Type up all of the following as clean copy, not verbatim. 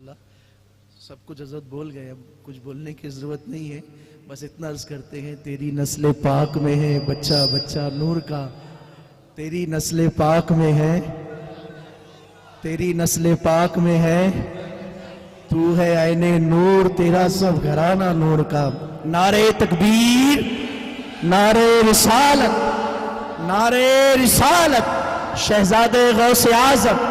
اللہ سب کچھ حضرت بول گئے، اب کچھ بولنے کی ضرورت نہیں ہے، بس اتنا عرض کرتے ہیں تیری نسل پاک میں ہے بچہ بچہ نور کا، تیری نسل پاک میں ہے، تیری نسل پاک میں ہے، تو ہے عین نور، تیرا سب گھرانہ نور کا۔ نعرہ تکبیر، نعرہ رسالت، نعرہ رسالت، شہزادے غوث اعظم۔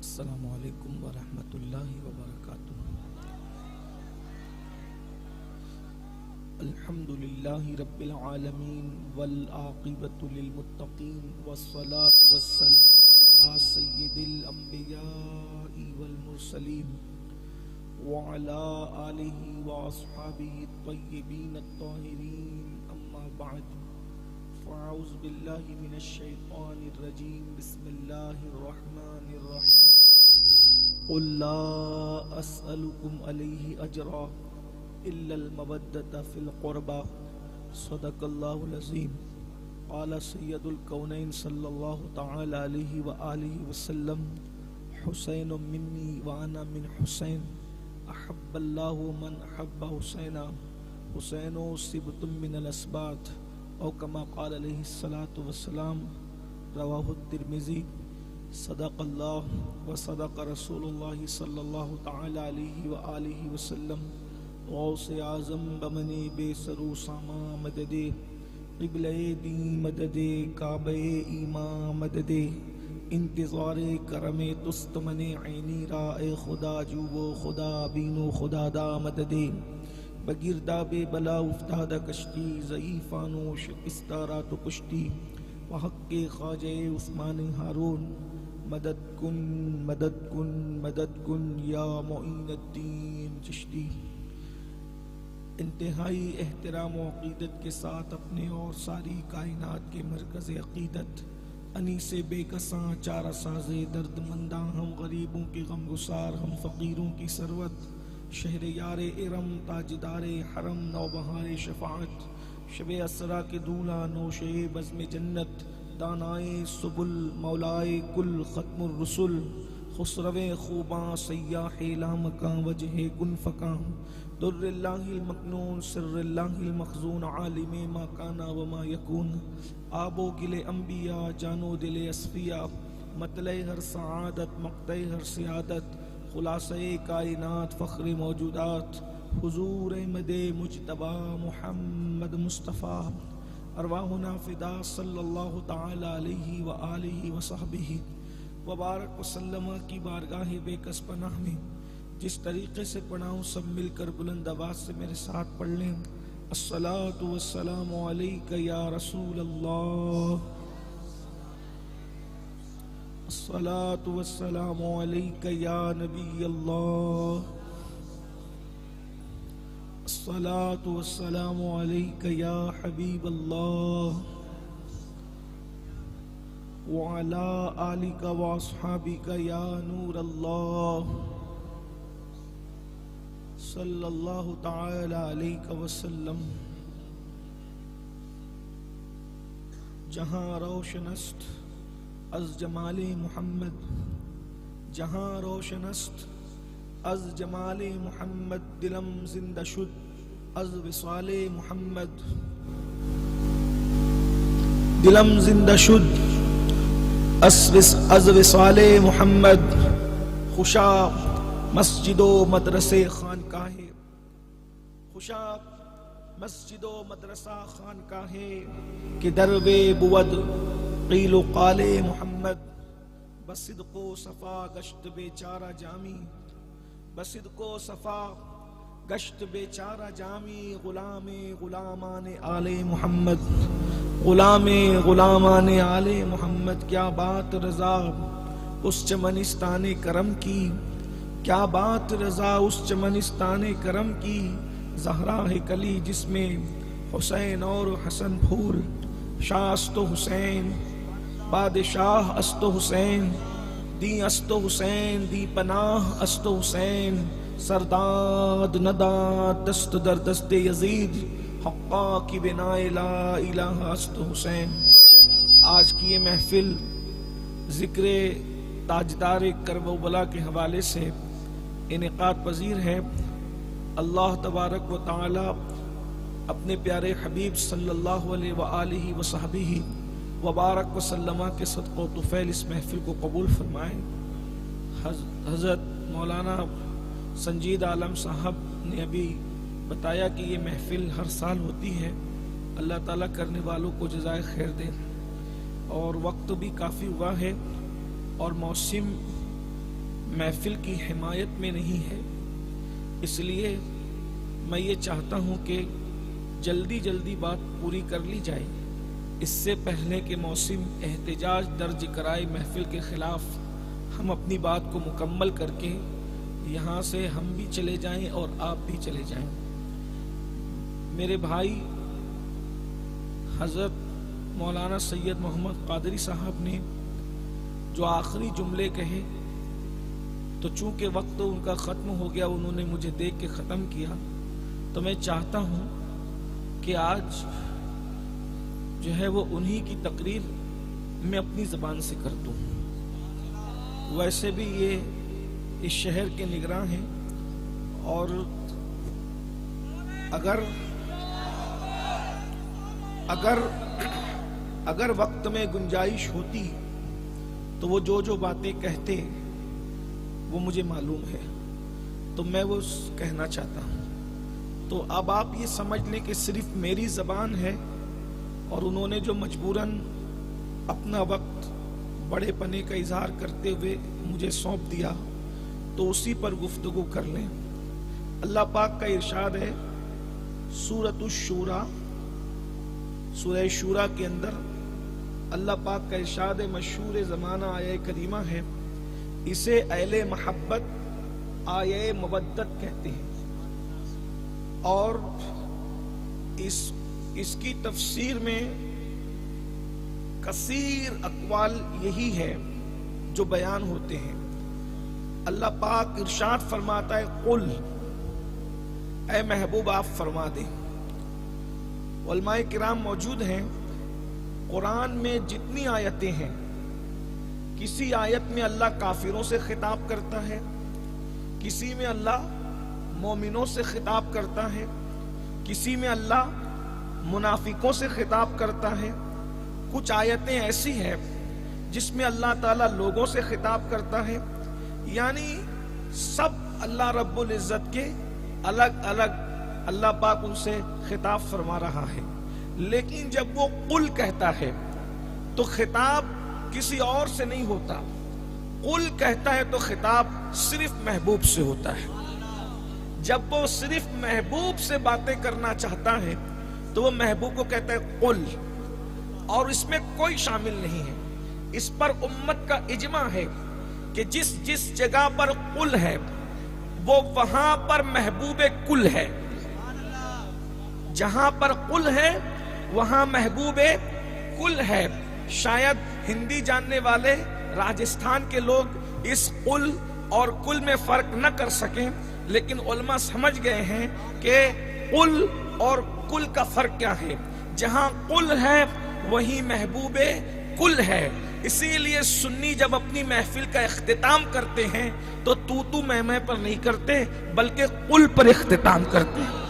السلام علیکم ورحمۃ اللہ وبرکاتہ۔ الحمد للہ رب العالمین والعاقبۃ للمتقین والصلاة والسلام علی سید الانبیاء والمرسلین وعلی آلہ واصحابہ الطیبین الطاہرین، اما بعد فاعوذ باللہ من الشیطان الرجیم، بسم اللہ الرحمن الرحیم۔ قل لا اسألكم علیہ اجرا الا المودۃ فی القربى، صدق اللہ العظیم۔ قال سید الکونین صلی اللہ تعالی علیہ وآلہ وسلم، حسین منی وانا من حسین، احب اللہ من احب حسینا، حسین سبط من الاسباط، او کما قال علیہ الصلاۃ والسلام، رواہ الترمذی۔ صدق اللہ و صدق رسول اللہ صلی اللہ تعالی علیہ وآلہ وسلم۔ غوث اعظم بمنی بے سرو ساما مددے، قبلہ دین مددے، کعبہ ایمان مددے، انتظار کرم تست من عینی رائے خدا جو وہ خدا بینو خدا دا مددے، بگرداب بلا افتاد کشتی، ضعیفانو شکستہ رات و کشتی، وحق کے خواجہ عثمان ہارون، مدد کن مدد کن مدد کن یا معین الدین چشتی۔ انتہائی احترام و عقیدت کے ساتھ اپنے اور ساری کائنات کے مرکز عقیدت، انیس بے کساں چارہ ساز درد منداں، ہم غریبوں کے غم گسار، ہم فقیروں کی ثروت، شہر یار ارم، تاجدار حرم، نوبہار شفاعت، شب اسرا کے دولہ، نوشے بزم جنت، دانائے سبل، مولائے کل، ختم الرسل، خسرو خوباں، سیاح لامکاں، وجہ گن فکاں، در اللہ المکنون، سر اللہ المخزون، عالم ما کانا وما یکون، آب و گل انبیاء، جان و دل اصفیاء، مطلع ہر سعادت، مقطع ہر سیادت، خلاصہ کائنات، فخر موجودات، حضور احمد مجتبی محمد مصطفیٰ، ارواحنا فدا صلی اللہ تعالی علیہ وآلہ وصحبہ وبارک وسلم کی بارگاہ بے کس پناہ میں جس طریقے سے پڑھاؤں سب مل کر بلند آواز سے میرے ساتھ پڑھ لیں۔ الصلاۃ والسلام علیک یا رسول اللہ، الصلاۃ والسلام علیک یا نبی اللہ، الصلاۃ والسلام علیک یا حبیب اللہ، وعلی آلک واصحابک یا نور اللہ، صلی اللہ تعالی علیہ وسلم۔ جہاں روشن است از جمال محمد، جہاں روشن است از جمال محمد، دلم زندہ شد از وصال محمد، دلم زندہ شد از وصال محمد، خوشا مسجد و مدرسے خانقاہ، خوشا مسجد و مدرسہ خانقاہ کہ دروے بود قیل و قال محمد بصدق و صفا گشت بیچارہ جامی بصدق و صفا گشت بیچارہ جامی غلام غلامان آل محمد غلام غلامان آل محمد کیا بات رضا اس چمنستان کرم کی کیا بات رضا اس چمنستان کرم کی زہرا ہے کلی جس میں حسین اور حسن پھول شاہ است و حسین بادشاہ است و حسین دی است و حسین دی پناہ است و حسین سرداد نداد دست در دست یزید حقا کی بنا لا الہ است و حسین۔ آج کی یہ محفل ذکر تاجدار کربلا کے حوالے سے انعقاد پذیر ہے۔ اللہ تبارک و تعالی اپنے پیارے حبیب صلی اللہ علیہ وآلہ وصحبہ وبارک وسلم کے صدقہ و طفیل اس محفل کو قبول فرمائے۔ حضرت مولانا سنجید عالم صاحب نے ابھی بتایا کہ یہ محفل ہر سال ہوتی ہے، اللہ تعالیٰ کرنے والوں کو جزائے خیر دے، اور وقت بھی کافی ہوا ہے اور موسم محفل کی حمایت میں نہیں ہے، اس لیے میں یہ چاہتا ہوں کہ جلدی جلدی بات پوری کر لی جائے، اس سے پہلے کہ موسم احتجاج درج کرائے محفل کے خلاف ہم اپنی بات کو مکمل کر کے یہاں سے ہم بھی چلے جائیں اور آپ بھی چلے جائیں۔ میرے بھائی حضرت مولانا سید محمد قادری صاحب نے جو آخری جملے کہے تو چونکہ وقت ان کا ختم ہو گیا، انہوں نے مجھے دیکھ کے ختم کیا، تو میں چاہتا ہوں کہ آج جو ہے وہ انہی کی تقریر میں اپنی زبان سے کر دوں۔ ویسے بھی یہ اس شہر کے نگراں ہیں، اور اگر وقت میں گنجائش ہوتی تو وہ جو باتیں کہتے وہ مجھے معلوم ہے، تو میں وہ کہنا چاہتا ہوں۔ تو اب آپ یہ سمجھ لیں کہ صرف میری زبان ہے، اور انہوں نے جو مجبوراً اپنا وقت بڑے پنے کا اظہار کرتے ہوئے مجھے سونپ دیا، تو اسی پر گفتگو کر لیں۔ اللہ پاک کا ارشاد ہے سورۃ الشورى، سورہ شورى کے اندر اللہ پاک کا ارشاد ہے، مشہور زمانہ آیہ کریمہ ہے، اسے اہل محبت آیہ مودت کہتے ہیں، اور اس کی تفسیر میں کثیر اقوال یہی ہے جو بیان ہوتے ہیں۔ اللہ پاک ارشاد فرماتا ہے قل، اے محبوب آپ فرما دیں۔ علماء کرام موجود ہیں، قرآن میں جتنی آیتیں ہیں، کسی آیت میں اللہ کافروں سے خطاب کرتا ہے، کسی میں اللہ مومنوں سے خطاب کرتا ہے، کسی میں اللہ منافقوں سے خطاب کرتا ہے، کچھ آیتیں ایسی ہیں جس میں اللہ تعالیٰ لوگوں سے خطاب کرتا ہے، یعنی سب اللہ رب العزت کے الگ الگ اللہ پاک ان سے خطاب فرما رہا ہے۔ لیکن جب وہ قل کہتا ہے تو خطاب کسی اور سے نہیں ہوتا، قل کہتا ہے تو خطاب صرف محبوب سے ہوتا ہے۔ جب وہ صرف محبوب سے باتیں کرنا چاہتا ہے تو وہ محبوب کو کہتا ہے قل، اور اس میں کوئی شامل نہیں ہے۔ اس پر امت کا اجماع ہے کہ جس جس جگہ پر قل ہے وہ وہاں پر محبوب کل ہے، جہاں پر قل ہے وہاں محبوب کل ہے۔ شاید ہندی جاننے والے راجستھان کے لوگ اس قل اور کل میں فرق نہ کر سکیں، لیکن علماء سمجھ گئے ہیں کہ قل اور کل کا فرق کیا ہے۔ جہاں قل ہے وہی محبوب کل ہے۔ اسی لیے سنی جب اپنی محفل کا اختتام کرتے ہیں تو تو میں پر نہیں کرتے، بلکہ قل پر اختتام کرتے ہیں۔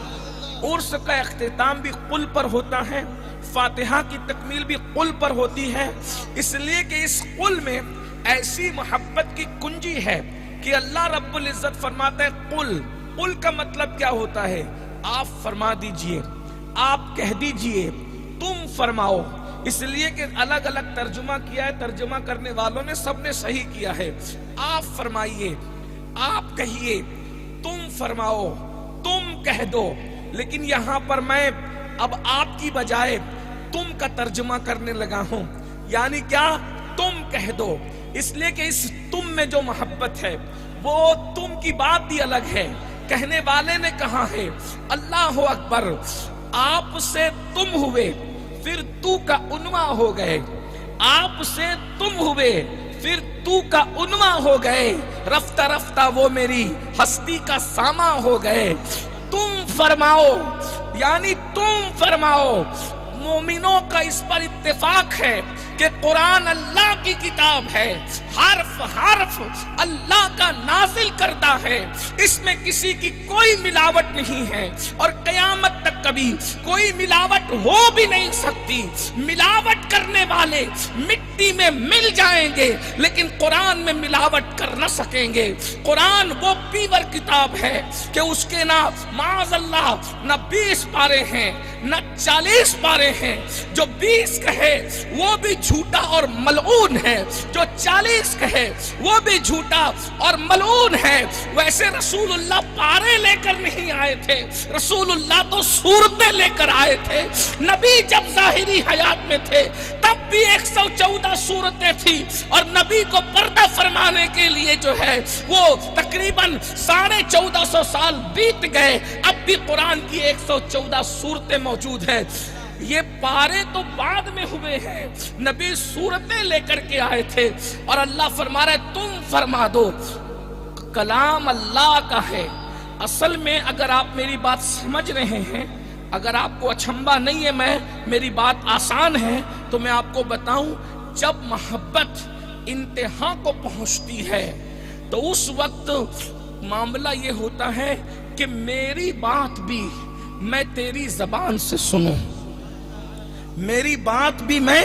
عرس کا اختتام بھی قل پر ہوتا ہے، فاتحہ کی تکمیل بھی قل پر ہوتی ہے، اس لیے کہ اس قل میں ایسی محبت کی کنجی ہے کہ اللہ رب العزت فرماتا ہے قل۔ قل کا مطلب کیا ہوتا ہے؟ آپ فرما دیجئے۔ آپ کہہ دیجئے، تم فرماؤ، اس لیے کہ الگ الگ ترجمہ کیا ہے، ترجمہ کرنے والوں نے سب نے صحیح کیا ہے۔ آپ فرمائیے، آپ کہیے، تم فرماؤ، تم کہہ دو، لیکن یہاں پر میں اب آپ کی بجائے تم کا ترجمہ کرنے لگا ہوں، یعنی کیا؟ تم کہہ دو، اس لیے کہ اس تم میں جو محبت ہے وہ تم کی بات بھی الگ ہے، کہنے والے نے کہا ہے۔ اللہ اکبر، آپ سے تم ہوئے، پھر تو کا عنوان ہو گئے، آپ سے تم ہوئے، پھر تو کا عنوان ہو گئے، رفتہ رفتہ وہ میری ہستی کا ساما ہو گئے۔ تم فرماؤ، یعنی تم فرماؤ۔ مومنوں کا اس پر اتفاق ہے کہ قرآن اللہ کی کتاب ہے، حرف حرف اللہ کا نازل کرتا ہے، اس میں کسی کی کوئی ملاوٹ نہیں ہے، اور قیامت تک کبھی کوئی ملاوٹ ہو بھی نہیں سکتی۔ ملاوٹ کرنے والے مٹی میں مل جائیں گے لیکن قرآن میں ملاوٹ کر نہ سکیں گے۔ قرآن وہ پیور کتاب ہے کہ اس کے نہ معاذ اللہ نہ 20 پارے ہیں نہ 40 پارے ہیں، جو 20 کہے وہ بھی جھوٹا اور ملعون ہے، جو 40 کہے وہ بھی جھوٹا اور ملعون ہے۔ ویسے رسول اللہ پارے لے کر نہیں آئے تھے، رسول اللہ تو صورتیں لے کر آئے تھے۔ نبی جب ظاہری حیات میں تھے تب بھی 114 صورتیں تھی، اور نبی کو پردہ فرمانے کے لیے جو ہے وہ تقریباً 1450 سال بیت گئے، اب بھی قرآن کی 114 صورتیں موجود ہیں۔ یہ پارے تو بعد میں ہوئے ہیں، نبی صورتیں لے کر کے آئے تھے، اور اللہ فرما رہا ہے تم فرما دو۔ کلام اللہ کا ہے۔ اصل میں اگر آپ میری بات سمجھ رہے ہیں، اگر آپ کو اچھمبا نہیں ہے، میری بات آسان ہے تو میں آپ کو بتاؤں، جب محبت انتہا کو پہنچتی ہے تو اس وقت معاملہ یہ ہوتا ہے کہ میری بات بھی میں تیری زبان سے سنوں، میری بات بھی میں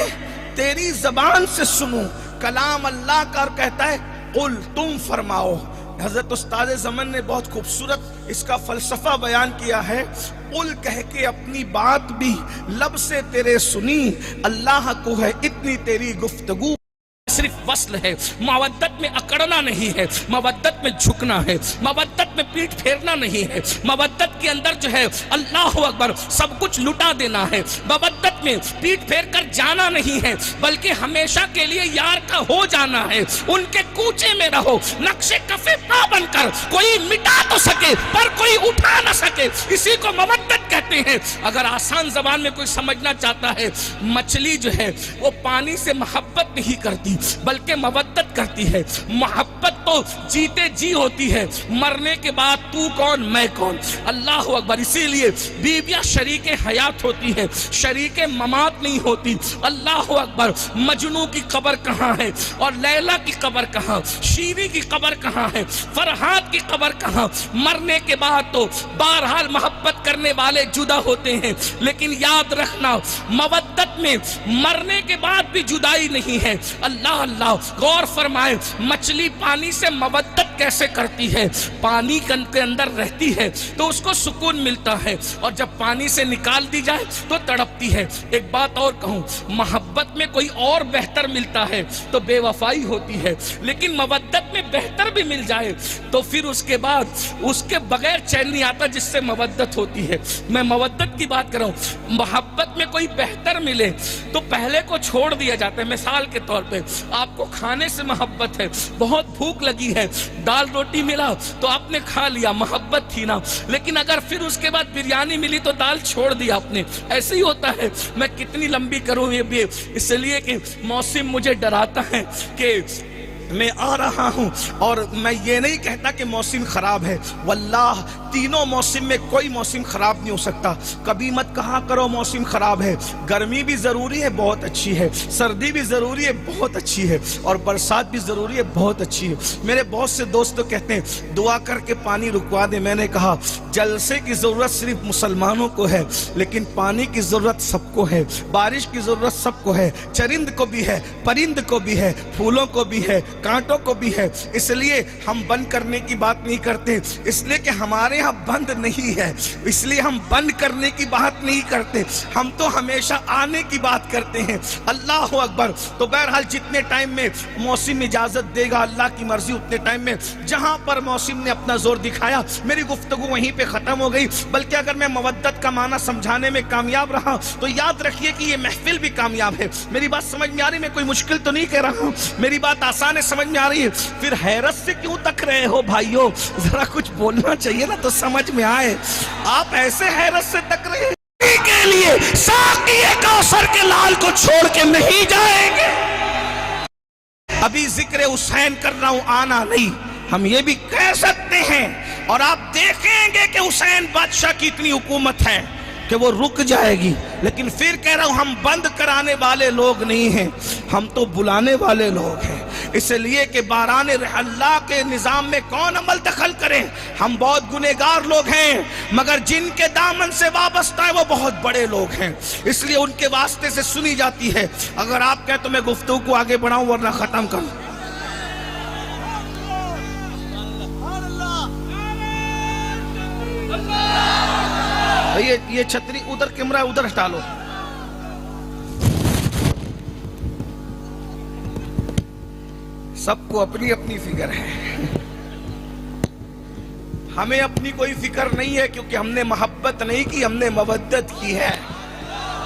تیری زبان سے سنوں۔ کلام اللہ کا کہتا ہے قل، تم فرماؤ۔ حضرت استاد زمن نے بہت خوبصورت اس کا فلسفہ بیان کیا ہے۔ قل کہہ کے اپنی بات بھی لب سے تیرے سنی، اللہ کو ہے اتنی تیری گفتگو۔ صرف وصل ہے، مودت میں اکڑنا نہیں ہے، مودت میں جھکنا ہے، مودت میں پیٹھ پھیرنا نہیں ہے، مودت کے اندر جو ہے اللہ اکبر سب کچھ لٹا دینا ہے، مودت میں پیٹھ پھیر کر جانا نہیں ہے، بلکہ ہمیشہ کے لیے یار کا ہو جانا ہے۔ ان کے کوچے میں رہو، نقش کفے پا بن کر، کوئی مٹا تو سکے پر کوئی اٹھا نہ سکے، اسی کو مودت کہتے ہیں۔ اگر آسان زبان میں کوئی سمجھنا چاہتا ہے، مچھلی جو ہے وہ پانی سے محبت نہیں کرتی بلکہ مودت کرتی ہے۔ محبت تو جیتے جی ہوتی ہے، مرنے کے بعد تو کون میں کون، اللہ اکبر۔ اسی لیے بیویاں شریک حیات ہوتی ہیں، شریک ممات نہیں ہوتی، اللہ اکبر۔ مجنو کی قبر کہاں ہے اور لیلا کی قبر کہاں، شیری کی قبر کہاں ہے، فرحات کی قبر کہاں؟ مرنے کے بعد تو بہرحال محبت کرنے والے جدا ہوتے ہیں، لیکن یاد رکھنا مودت میں مرنے کے بعد بھی جدائی نہیں ہے۔ اللہ غور فرمائے، مچھلی پانی سے مودت کیسے کرتی ہے؟ پانی کے اندر رہتی ہے تو اس کو سکون ملتا ہے، اور جب پانی سے نکال دی جائے تو تڑپتی ہے۔ ایک بات اور کہوں، محبت میں کوئی اور بہتر ملتا ہے تو بے وفائی ہوتی ہے، لیکن مودت میں بہتر بھی مل جائے تو پھر اس کے بعد اس کے بغیر چین نہیں آتا جس سے مودت ہوتی ہے۔ میں مودت کی بات کر رہا ہوں۔ محبت میں کوئی بہتر ملے تو پہلے کو چھوڑ دیا جاتا ہے۔ مثال کے طور پہ آپ کو کھانے سے محبت ہے، بہت بھوک لگی ہے، دال روٹی ملا تو آپ نے کھا لیا، محبت تھی نا، لیکن اگر پھر اس کے بعد بریانی ملی تو دال چھوڑ دیا آپ نے۔ ایسے ہی ہوتا ہے۔ میں کتنی لمبی کروں یہ بھی اس لیے کہ موسم مجھے ڈراتا ہے کہ میں آ رہا ہوں، اور میں یہ نہیں کہتا کہ موسم خراب ہے، واللہ تینوں موسم میں کوئی موسم خراب نہیں ہو سکتا۔ کبھی مت کہا کرو موسم خراب ہے، گرمی بھی ضروری ہے، بہت اچھی ہے، سردی بھی ضروری ہے، بہت اچھی ہے، اور برسات بھی ضروری ہے، بہت اچھی ہے۔ میرے بہت سے دوست کہتے ہیں دعا کر کے پانی رکوا دے، میں نے کہا جلسے کی ضرورت صرف مسلمانوں کو ہے، لیکن پانی کی ضرورت سب کو ہے، بارش کی ضرورت سب کو ہے، چرند کو بھی ہے، پرند کو بھی ہے، پھولوں کو بھی ہے، کانٹوں کو بھی ہے، اس لیے ہم بند کرنے کی بات نہیں کرتے، اس لیے کہ ہمارے ہاں بند نہیں ہے، اس لیے ہم بند کرنے کی بات نہیں کرتے، ہم تو ہمیشہ آنے کی بات کرتے ہیں۔ اللہ اکبر۔ تو بہرحال جتنے ٹائم میں موسم اجازت دے گا، اللہ کی مرضی، اتنے ٹائم میں جہاں پر موسم نے اپنا زور دکھایا میری گفتگو وہیں پہ ختم ہو گئی، بلکہ اگر میں مودت کا معنی سمجھانے میں کامیاب رہا تو یاد رکھیے کہ یہ محفل بھی کامیاب ہے۔ میری بات سمجھ میں آ رہی؟ میں کوئی مشکل تو نہیں کہہ رہا ہوں، میری بات آسان ہے، سمجھ میں آ رہی ہے؟ پھر حیرت سے کیوں تک رہے ہو بھائیو؟ ذرا کچھ بولنا چاہیے نا تو سمجھ میں آئے۔ آپ ایسے حیرت سے تک رہے کے لیے ساقی کوثر کے لال کو چھوڑ کے نہیں جائیں گے۔ ابھی ذکر حسین کر رہا ہوں، آنا نہیں۔ ہم یہ بھی کہہ سکتے ہیں اور آپ دیکھیں گے کہ حسین بادشاہ کی اتنی حکومت ہے کہ وہ رک جائے گی، لیکن پھر کہہ رہا ہوں ہم بند کرانے والے لوگ نہیں ہیں، ہم تو بلانے والے لوگ ہیں۔ اس لیے کہ باران اللہ کے نظام میں کون عمل دخل کرے؟ ہم بہت گنہگار لوگ ہیں، مگر جن کے دامن سے وابستہ ہے وہ بہت بڑے لوگ ہیں، اس لیے ان کے واسطے سے سنی جاتی ہے۔ اگر آپ کہیں تو میں گفتگو کو آگے بڑھاؤں ورنہ ختم کروں۔ یہ چھتری ادھر کیمرہ ادھر ہٹا لو۔ سب کو اپنی اپنی فکر ہے، ہمیں اپنی کوئی فکر نہیں ہے، کیونکہ ہم نے محبت نہیں کی، ہم نے مودت کی ہے۔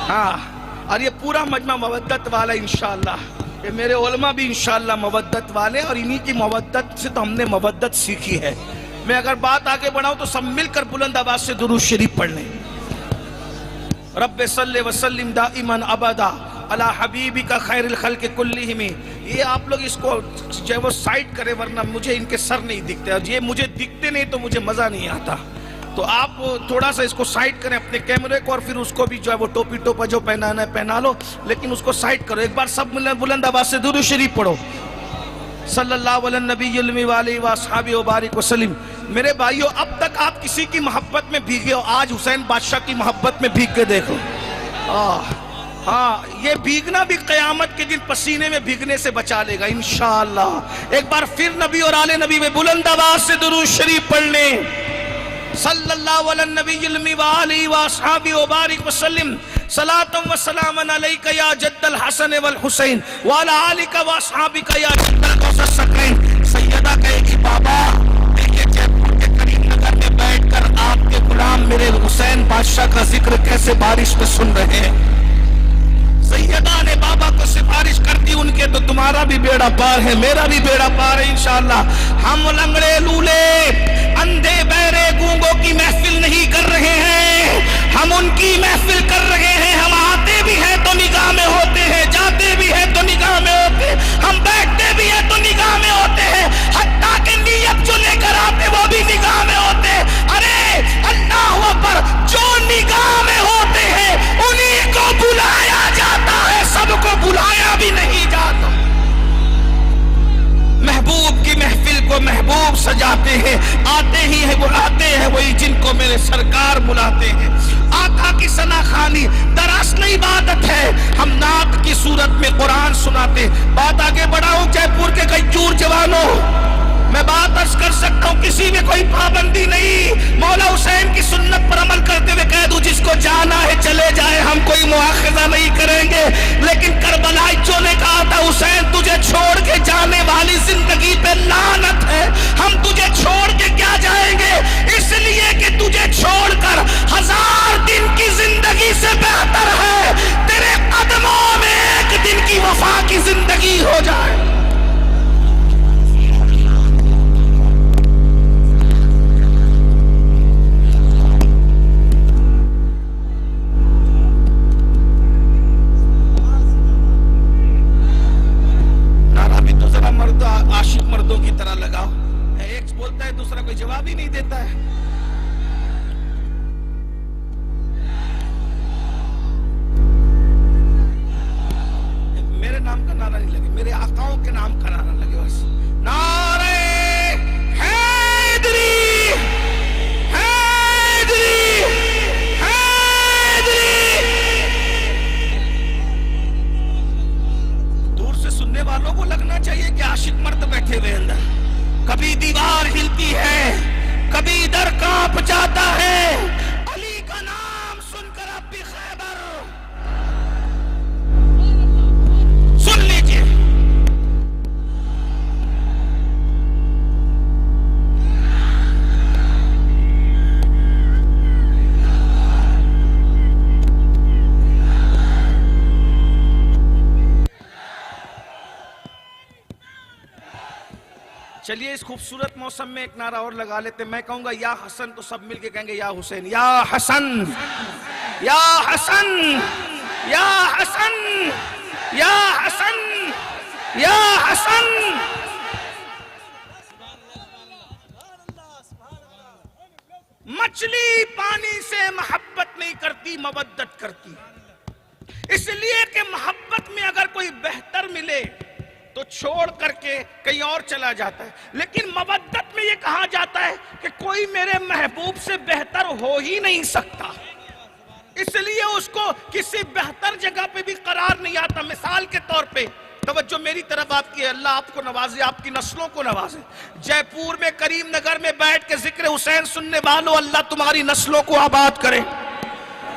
ہاں، اور یہ پورا مجمع مودت والا انشاءاللہ، کہ میرے علماء بھی انشاءاللہ مودت والے، اور انہی کی مودت سے تو ہم نے مودت سیکھی ہے۔ میں اگر بات آگے بڑھاؤں تو سب مل کر بلند آواز سے درود شریف پڑھ لیں۔ رب صلی وسلم دائما ابدا علی حبیبک خیر الخلق کلہم۔ یہ آپ لوگ اس کو جو ہے وہ سائٹ کرے، ورنہ مجھے ان کے سر نہیں دکھتے، اور یہ مجھے دکھتے نہیں تو مجھے مزہ نہیں آتا۔ تو آپ تھوڑا سا اس کو سائٹ کریں اپنے کیمرے کو، اور پھر اس کو بھی جو ہے وہ ٹوپی ٹوپا جو پہنانا ہے پہنا لو، لیکن اس کو سائٹ کرو۔ ایک بار سب بلند آواز سے درود شریف پڑھو۔ صلی اللہ علیہ نبی المی والہ واصحابہ وبارک وسلم۔ میرے بھائیو، اب تک آپ کسی کی محبت میں بھیگے ہو، آج حسین بادشاہ کی محبت میں بھیگ کے دیکھو۔ ہاں، یہ بھیگنا بھی قیامت کے دن پسینے میں بھیگنے سے بچا لے گا انشاءاللہ۔ ایک بار پھر نبی اور آل نبی میں بلند آواز سے درود شریف پڑھ لیں۔ صلی اللہ علیہ نبی المی والہ واصحابہ وبارک وسلم۔ صلاۃ و سلام علیک یا جد الحسن والحسین وعلی آلک واصحابک یا جد القوثرین۔ سیدہ کہے گی بابا دیکھیے جے پور کے کریم نگر میں بیٹھ کر آپ کے غلام میرے حسین بادشاہ کا ذکر کیسے بارش میں سن رہے ہیں۔ سیدہ نے بابا کو سفارش کر دی ان کے، تو تمہارا بھی بیڑا پار ہے، میرا بھی بیڑا پار ہے انشاءاللہ۔ ہم لنگڑے لولے اندھے بہرے گونگوں کی محفل نہیں کر رہے ہیں، ہم ان کی محفل کر رہے ہیں۔ ہم آتے بھی ہیں تو نگاہ میں ہوتے ہیں، جاتے بھی ہیں تو نگاہ میں ہوتے ہیں، ہم بیٹھتے بھی ہیں تو نگاہ میں ہوتے ہیں، حتیٰ کہ نیت جو لے کر آتے وہ بھی نگاہ میں ہوتے ہیں۔ ارے اللہ اکبر، جو نگاہ میں ہوتے ہیں انہی کو بلایا جاتا ہے، سب کو بلایا بھی نہیں جاتا۔ محبوب کی محفل کو محبوب سجاتے ہیں، آتے ہی ہیں وہ آتے ہیں وہی جن کو میرے سرکار بلاتے ہیں۔ آقا کی ثنا خوانی دراصل عبادت ہے، ہم نعت کی صورت میں قرآن سناتے۔ بات آگے بڑھاؤں جے پور کے غیور جوانوں، میں بات عرض کر سکتا ہوں، کسی میں کوئی پابندی نہیں، مولا حسین کی سنت پر عمل کرتے ہوئے کہہ دوں جس کو جانا ہے چلے جائے، ہم کوئی مواخذہ نہیں کریں گے۔ لیکن کربلائیوں نے کہا تھا حسین تجھے چھوڑ کے جانے والی زندگی پہ لعنت ہے، ہم تجھے چھوڑ کے کیا جائیں گے، اس لیے کہ تجھے چھوڑ کر 1000 دن کی زندگی سے بہتر ہے تیرے قدموں میں ایک دن کی وفا کی زندگی ہو جائے۔ عاشق مردوں کی طرح لگاؤ، ایک بولتا ہے چلیے اس خوبصورت موسم میں ایک نعرہ اور لگا لیتے. میں کہوں گا یا حسن تو سب مل کے کہیں گے یا حسین. یا حسن یا حسن یا حسن یا حسن یا حسن. مچھلی پانی سے محبت نہیں کرتی، مودت کرتی. اس لیے کہ محبت میں اگر کوئی بہتر ملے تو چھوڑ کر کے کہیں اور چلا جاتا ہے، لیکن مودت میں یہ کہا جاتا ہے کہ کوئی میرے محبوب سے بہتر ہو ہی نہیں سکتا، اس لیے اس کو کسی بہتر جگہ پہ بھی قرار نہیں آتا. مثال کے طور پہ توجہ میری طرف آپ کی، اللہ آپ کو نوازے، آپ کی نسلوں کو نوازے. جے پور میں کریم نگر میں بیٹھ کے ذکر حسین سننے والوں، اللہ تمہاری نسلوں کو آباد کرے.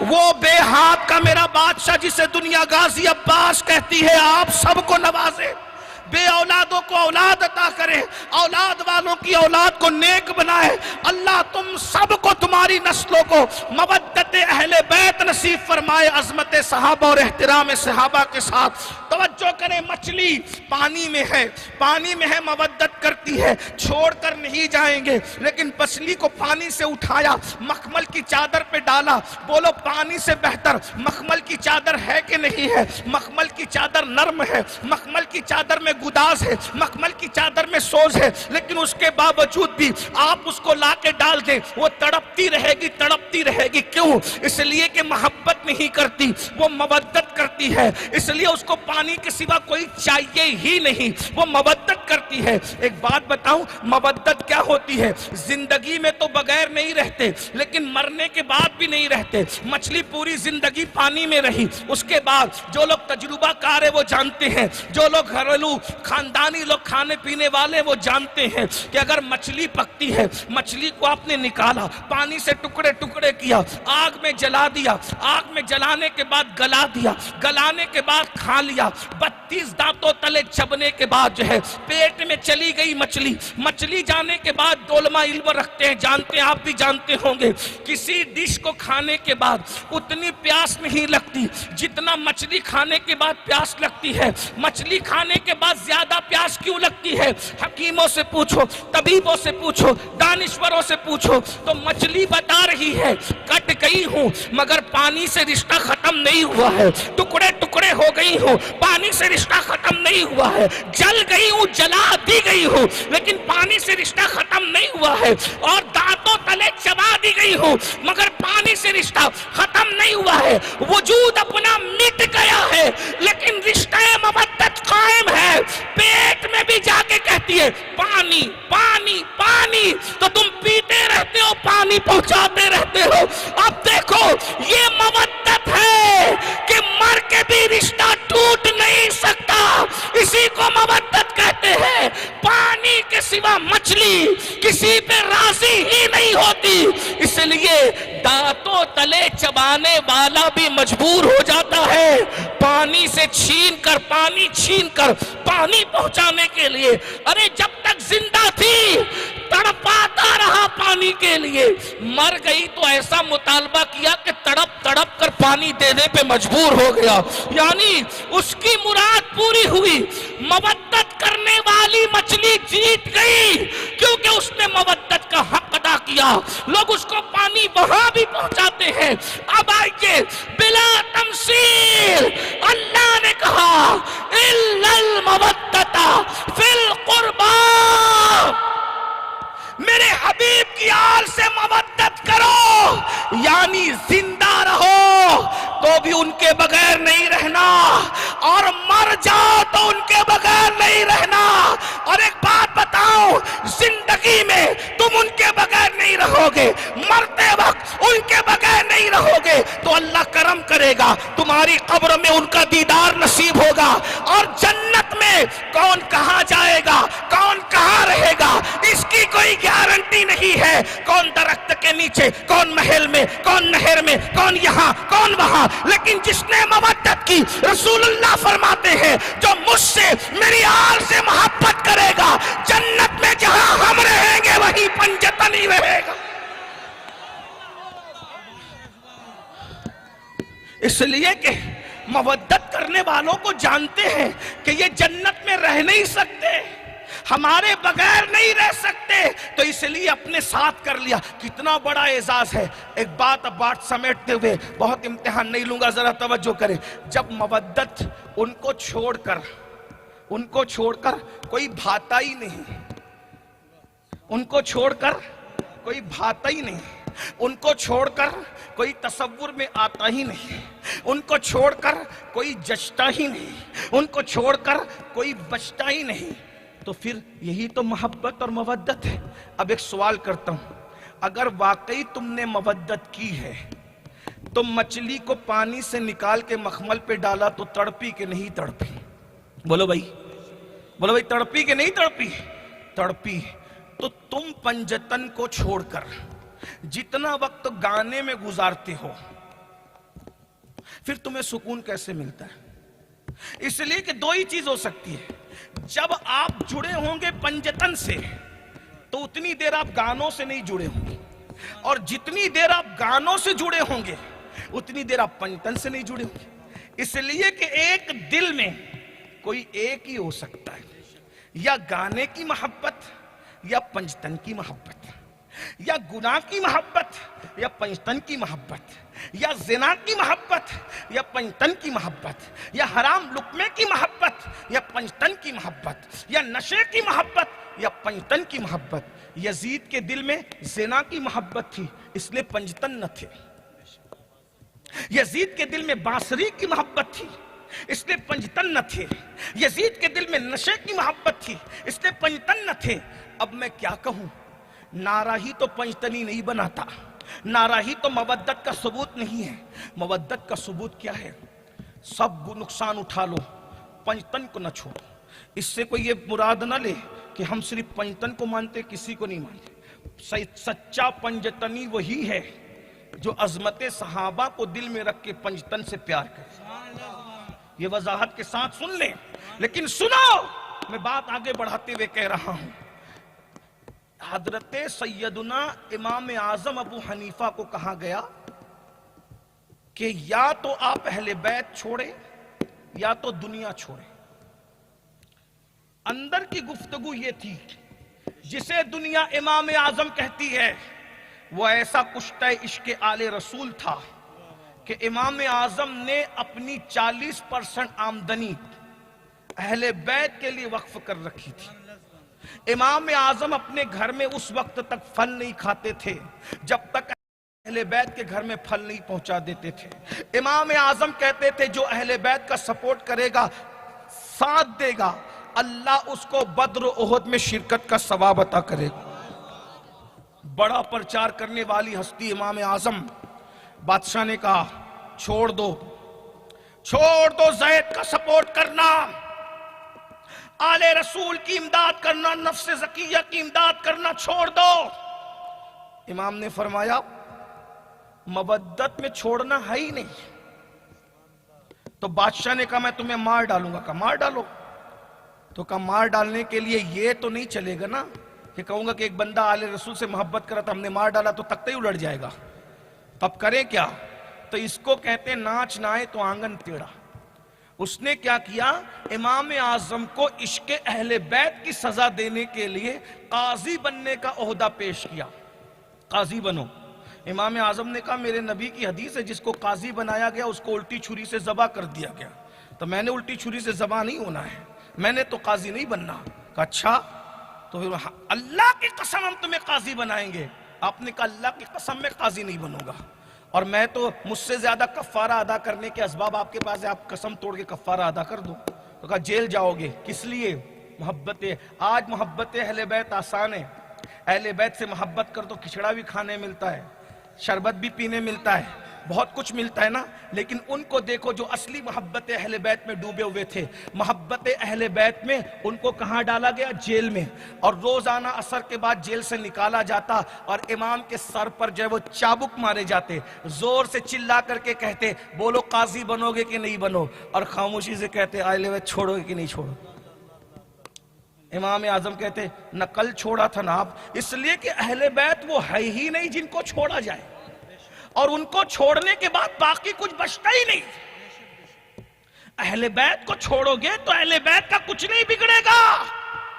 وہ بے ہاتھ کا میرا بادشاہ جسے دنیا غازی عباس کہتی ہے، آپ سب کو نوازے، بے اولادوں کو اولاد عطا کرے، اولاد والوں کی اولاد کو نیک بنائے. اللہ تم سب کو، تمہاری نسلوں کو مودت اہل بیت نصیب فرمائے، عظمت صحابہ اور احترام صحابہ کے ساتھ. توجہ کریں، مچھلی پانی میں ہے، پانی میں ہے، مودت کرتی ہے، چھوڑ کر نہیں جائیں گے. لیکن مچھلی کو پانی سے اٹھایا، مخمل کی چادر پہ ڈالا. بولو پانی سے بہتر مخمل کی چادر ہے کہ نہیں ہے؟ مخمل کی چادر نرم ہے، مخمل کی چادر میں گداز ہے، مخمل کی چادر میں سوز ہے، لیکن اس کے باوجود بھی آپ اس کو لا کے ڈال دیں، وہ تڑپتی رہے گی، تڑپتی رہے گی. کیوں؟ اس لیے کہ محبت نہیں کرتی، وہ مودت کرتی ہے. اس لیے اس کو پانی کے سوا کوئی چاہیے ہی نہیں، وہ مودت کرتی ہے. ایک بات بتاؤں، مودت کیا ہوتی ہے؟ زندگی میں تو بغیر نہیں رہتے، لیکن مرنے کے بعد بھی نہیں رہتے. مچھلی پوری زندگی پانی میں رہی، اس کے بعد جو لوگ تجربہ کار ہے وہ جانتے ہیں، جو لوگ گھریلو خاندانی لوگ کھانے پینے والے وہ جانتے ہیں کہ اگر مچھلی پکتی ہے، مچھلی کو آپ نے نکالا، پانی سے ٹکڑے ٹکڑے کیا، آگ میں جلا دیا، آگ میں جلانے کے بعد گلا دیا، گلانے کے بعد کھا لیا، 32 دانتوں تلے چبنے کے بعد جو ہے پیٹ میں چلی گئی مچھلی. مچھلی جانے کے بعد علماء علم رکھتے ہیں، جانتے ہیں، آپ بھی جانتے ہوں گے، کسی ڈش کو کھانے کے بعد اتنی پیاس نہیں لگتی جتنا مچھلی کھانے کے بعد پیاس لگتی ہے. مچھلی کھانے کے بعد زیادہ پیاس کیوں لگتی ہے؟ حکیموں سے پوچھو، طبیبوں سے پوچھو، دانشوروں سے پوچھو تو مچھلی بتا رہی ہے کٹ گئی ہوں مگر پانی سے رشتہ ختم نہیں ہوا ہے، ٹکڑے ٹکڑے ہو گئی ہوں، پانی سے رشتہ ختم نہیں ہوا ہے، جل گئی ہوں، جلا دی گئی ہوں، لیکن پانی سے رشتہ ختم نہیں ہوا ہے، اور دانتوں تلے چبا دی گئی ہوں مگر پانی سے رشتہ ختم نہیں ہوا ہے. وجود اپنا مٹ گیا ہے لیکن رشتہ مودت قائم ہے. پیٹ میں بھی جا کے کہتی ہے پانی پانی پانی، تو تم پیتے رہتے ہو، پانی پہنچاتے رہتے ہو. اب دیکھو یہ مودت ہے کہ مر کے بھی رشتہ ٹوٹ نہیں سکتا، اسی کو مودت کہتے ہیں. پانی کے سوا مچھلی کسی پہ راضی ہی نہیں ہوتی، اس لیے دانتوں تلے چبانے والا بھی مجبور ہو جاتا ہے پانی سے چھین کر، پانی چھین کر پانی پہنچانے کے لیے. ارے جب تک زندہ تھی تڑپاتا رہا پانی کے لیے، مر گئی تو ایسا مطالبہ کیا کہ تڑپ تڑپ کر پانی دینے پہ مجبور ہو گیا. یعنی اس کی مراد پوری ہوئی. مودت کرنے والی مچھلی جیت گئی کیونکہ اس نے مودت کا حق ادا کیا. لوگ اس کو پانی وہاں بھی پہنچاتے ہیں. اب آئیے بلا تمثیل اللہ نے کہا الا المودۃ فی القربى، میرے حبیب کی آل سے مودت کرو، یعنی زندہ رہو تو بھی ان کے بغیر نہیں رہنا، اور مر جاؤ تو ان کے بغیر نہیں رہنا. اور ایک بات بتاؤ، زندگی میں تم ان کے بغیر نہیں رہو گے، مرتے وقت ان کے بغیر نہیں رہو گے تو اللہ کرم کرے گا، تمہاری قبر میں ان کا دیدار نصیب ہوگا. اور جنت میں کون کہاں جائے گا، کون کہاں رہے گا، اس کی کوئی گارنٹی نہیں ہے. کون درخت کے نیچے، کون محل میں، کون نہر میں، کون یہاں، کون وہاں. لیکن جس نے مودت کی، رسول اللہ فرماتے ہیں جو مجھ سے، میری آل سے محبت کرے گا، جنت میں جہاں ہم رہیں گے وہیں پنجتن ہی رہے گا. اس لیے کہ مودت کرنے والوں کو جانتے ہیں کہ یہ جنت میں رہ نہیں سکتے. ہمارے بغیر نہیں رہ سکتے، تو اس لیے اپنے ساتھ کر لیا۔ کتنا بڑا اعزاز ہے۔ ایک بات اب بات سمیٹتے ہوئے، بہت امتحان نہیں لوں گا، ذرا توجہ کریں۔ جب مودت ان کو چھوڑ کر کوئی بھاتا ہی نہیں، ان کو چھوڑ کر کوئی بھاتا ہی نہیں، ان کو چھوڑ کر کوئی تصور میں آتا ہی نہیں، ان کو چھوڑ کر کوئی جچتا ہی نہیں، ان کو چھوڑ کر کوئی بچتا ہی نہیں، تو پھر یہی تو محبت اور مودت ہے۔ اب ایک سوال کرتا ہوں، اگر واقعی تم نے مودت کی ہے تو مچھلی کو پانی سے نکال کے مخمل پہ ڈالا تو تڑپی کہ نہیں تڑپی؟ بولو بھائی، تڑپی کہ نہیں تڑپی؟ تڑپی۔ تو تم پنجتن کو چھوڑ کر جتنا وقت گانے میں گزارتے ہو، پھر تمہیں سکون کیسے ملتا ہے؟ اس لیے کہ دو ہی چیز ہو سکتی ہے، جب آپ جڑے ہوں گے پنجتن سے تو اتنی دیر آپ گانوں سے نہیں جڑے ہوں گے، اور جتنی دیر آپ گانوں سے جڑے ہوں گے اتنی دیر آپ پنجتن سے نہیں جڑے ہوں گے۔ اس لیے کہ ایک دل میں کوئی ایک ہی ہو سکتا ہے، یا گانے کی محبت یا پنجتن کی محبت، یا گناہ کی محبت یا پنجتن کی محبت، یا زنا کی محبت یا پنجتن کی محبت، یا حرام لقمے کی محبت یا پنجتن کی محبت، یا نشے کی محبت یا پنجتن کی محبت۔ یزید کے دل میں زنا کی محبت تھی، اس لیے پنجتن نہ تھے۔ یزید کے دل میں بانسری کی محبت تھی، اس لیے پنجتن نہ تھے۔ یزید کے دل میں نشے کی محبت تھی، اس لیے پنجتن نہ تھے۔ اب میں کیا کہوں، نعرہ ہی تو پنجتنی نہیں بناتا، نعرہ ہی تو مودت کا ثبوت نہیں ہے۔ مودت کا ثبوت کیا ہے؟ سب نقصان اٹھا لو، پنجتن کو نہ چھوڑو۔ اس سے کوئی یہ مراد نہ لے کہ ہم صرف پنجتن کو مانتے، کسی کو نہیں مانتے۔ سچا پنجتنی وہی ہے جو عظمت صحابہ کو دل میں رکھ کے پنجتن سے پیار کرے۔ یہ وضاحت کے ساتھ سن لیں، لیکن سنو، میں بات آگے بڑھاتے ہوئے کہہ رہا ہوں۔ حضرت سیدنا امام اعظم ابو حنیفہ کو کہا گیا کہ یا تو آپ اہل بیت چھوڑے یا تو دنیا چھوڑے۔ اندر کی گفتگو یہ تھی، جسے دنیا امام اعظم کہتی ہے وہ ایسا کشتہ عشق آل رسول تھا کہ امام اعظم نے اپنی 40% آمدنی اہل بیت کے لیے وقف کر رکھی تھی۔ امام اعظم اپنے گھر میں اس وقت تک پھل نہیں کھاتے تھے جب تک اہل بیت کے گھر میں پھل نہیں پہنچا دیتے تھے۔ امام اعظم کہتے تھے جو اہل بیت کا سپورٹ کرے گا، ساتھ دے گا، اللہ اس کو بدر و احد میں شرکت کا ثواب عطا کرے گا۔ بڑا پرچار کرنے والی ہستی امام اعظم، بادشاہ نے کہا چھوڑ دو زید کا سپورٹ کرنا، آل رسول کی امداد کرنا، نفس زکیہ کی امداد کرنا چھوڑ دو۔ امام نے فرمایا مودت میں چھوڑنا ہے ہی نہیں۔ تو بادشاہ نے کہا میں تمہیں مار ڈالوں گا۔ کہا مار ڈالو۔ تو کہا مار ڈالنے کے لیے یہ تو نہیں چلے گا نا کہ کہوں گا کہ ایک بندہ آل رسول سے محبت کرا تھا، ہم نے مار ڈالا تو تختہ ہی الٹ جائے گا، اب کریں کیا؟ تو اس کو کہتے ہیں ناچ نائے تو آنگن ٹیڑھا۔ اس نے کیا کیا؟ امام اعظم کو عشق اہل بیت کی سزا دینے کے لیے قاضی بننے کا عہدہ پیش کیا۔ قاضی بنو۔ امام اعظم نے کہا میرے نبی کی حدیث ہے جس کو قاضی بنایا گیا اس کو الٹی چھری سے ذبح کر دیا گیا، تو میں نے الٹی چھری سے ذبح نہیں ہونا ہے، میں نے تو قاضی نہیں بننا۔ کہا اچھا، تو پھر اللہ کی قسم ہم تمہیں قاضی بنائیں گے۔ آپ نے کہا اللہ کی قسم میں قاضی نہیں بنوں گا، اور میں تو مجھ سے زیادہ کفارہ ادا کرنے کے اسباب آپ کے پاس ہے، آپ قسم توڑ کے کفارہ ادا کر دو۔ تو کہا جیل جاؤ گے۔ کس لیے؟ محبت۔ آج محبت اہل بیت آسان ہے، اہل بیت سے محبت کر تو کھچڑا بھی کھانے ملتا ہے، شربت بھی پینے ملتا ہے، بہت کچھ ملتا ہے نا، لیکن ان کو دیکھو جو اصلی محبت اہل بیت میں ڈوبے ہوئے تھے۔ محبت اہل بیت میں ان کو کہاں ڈالا گیا؟ جیل میں، اور روزانہ عصر کے بعد جیل سے نکالا جاتا اور امام کے سر پر جو ہے وہ چابک مارے جاتے، زور سے چلا کر کے کہتے بولو قاضی بنو گے کہ نہیں بنو، اور خاموشی سے کہتے اہل بیت چھوڑو گے کہ نہیں چھوڑو۔ امام اعظم کہتے نہ کل چھوڑا تھا نا آپ، اس لیے کہ اہل بیت وہ ہے ہی نہیں جن کو چھوڑا جائے، اور ان کو چھوڑنے کے بعد باقی کچھ بچتا ہی نہیں۔ اہل بیت کو چھوڑو گے تو اہل بیت کا کچھ نہیں بگڑے گا۔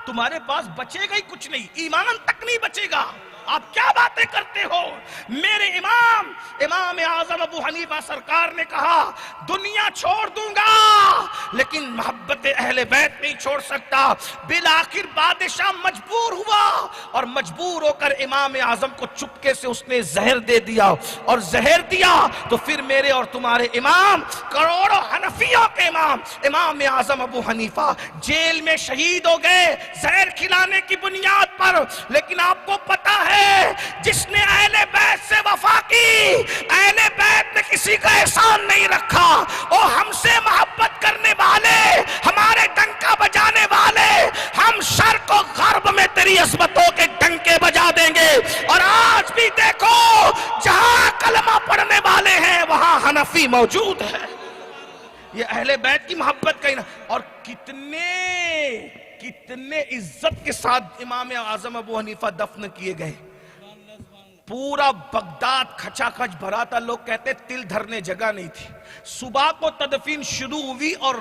تمہارے پاس بچے گا ہی کچھ نہیں، ایمان تک نہیں بچے گا. آپ کیا باتیں کرتے ہو؟ میرے امام اعظم ابو حنیفہ سرکار نے کہا دنیا چھوڑ دوں گا لیکن محبت اہل بیت نہیں چھوڑ سکتا. بالآخر بادشاہ مجبور ہوا اور مجبور ہو کر امام اعظم کو چپکے سے اس نے زہر دے دیا، اور زہر دیا تو پھر میرے اور تمہارے امام، کروڑوں حنفیوں کے امام اعظم ابو حنیفہ جیل میں شہید ہو گئے زہر کھلانے کی بنیاد پر. لیکن آپ کو پتا ہے جس نے اہل بیت سے وفا کی، اہل بیت نے کسی کا احسان نہیں رکھا. او ہم سے محبت کرنے والے، ہمارے ڈنکا بجانے والے، ہم شرق و غرب میں تیری عظمتوں کے ڈنکے بجا دیں گے. اور آج بھی دیکھو جہاں کلمہ پڑھنے والے ہیں وہاں حنفی موجود ہے. یہ اہل بیت کی محبت کا ہی نا. اور کتنے عزت کے ساتھ امام اعظم ابو حنیفہ دفن کیے گئے. پورا بغداد کھچا کھچ بھرا تھا. لوگ کہتے تل دھرنے جگہ نہیں تھی. صبح کو تدفین شروع ہوئی اور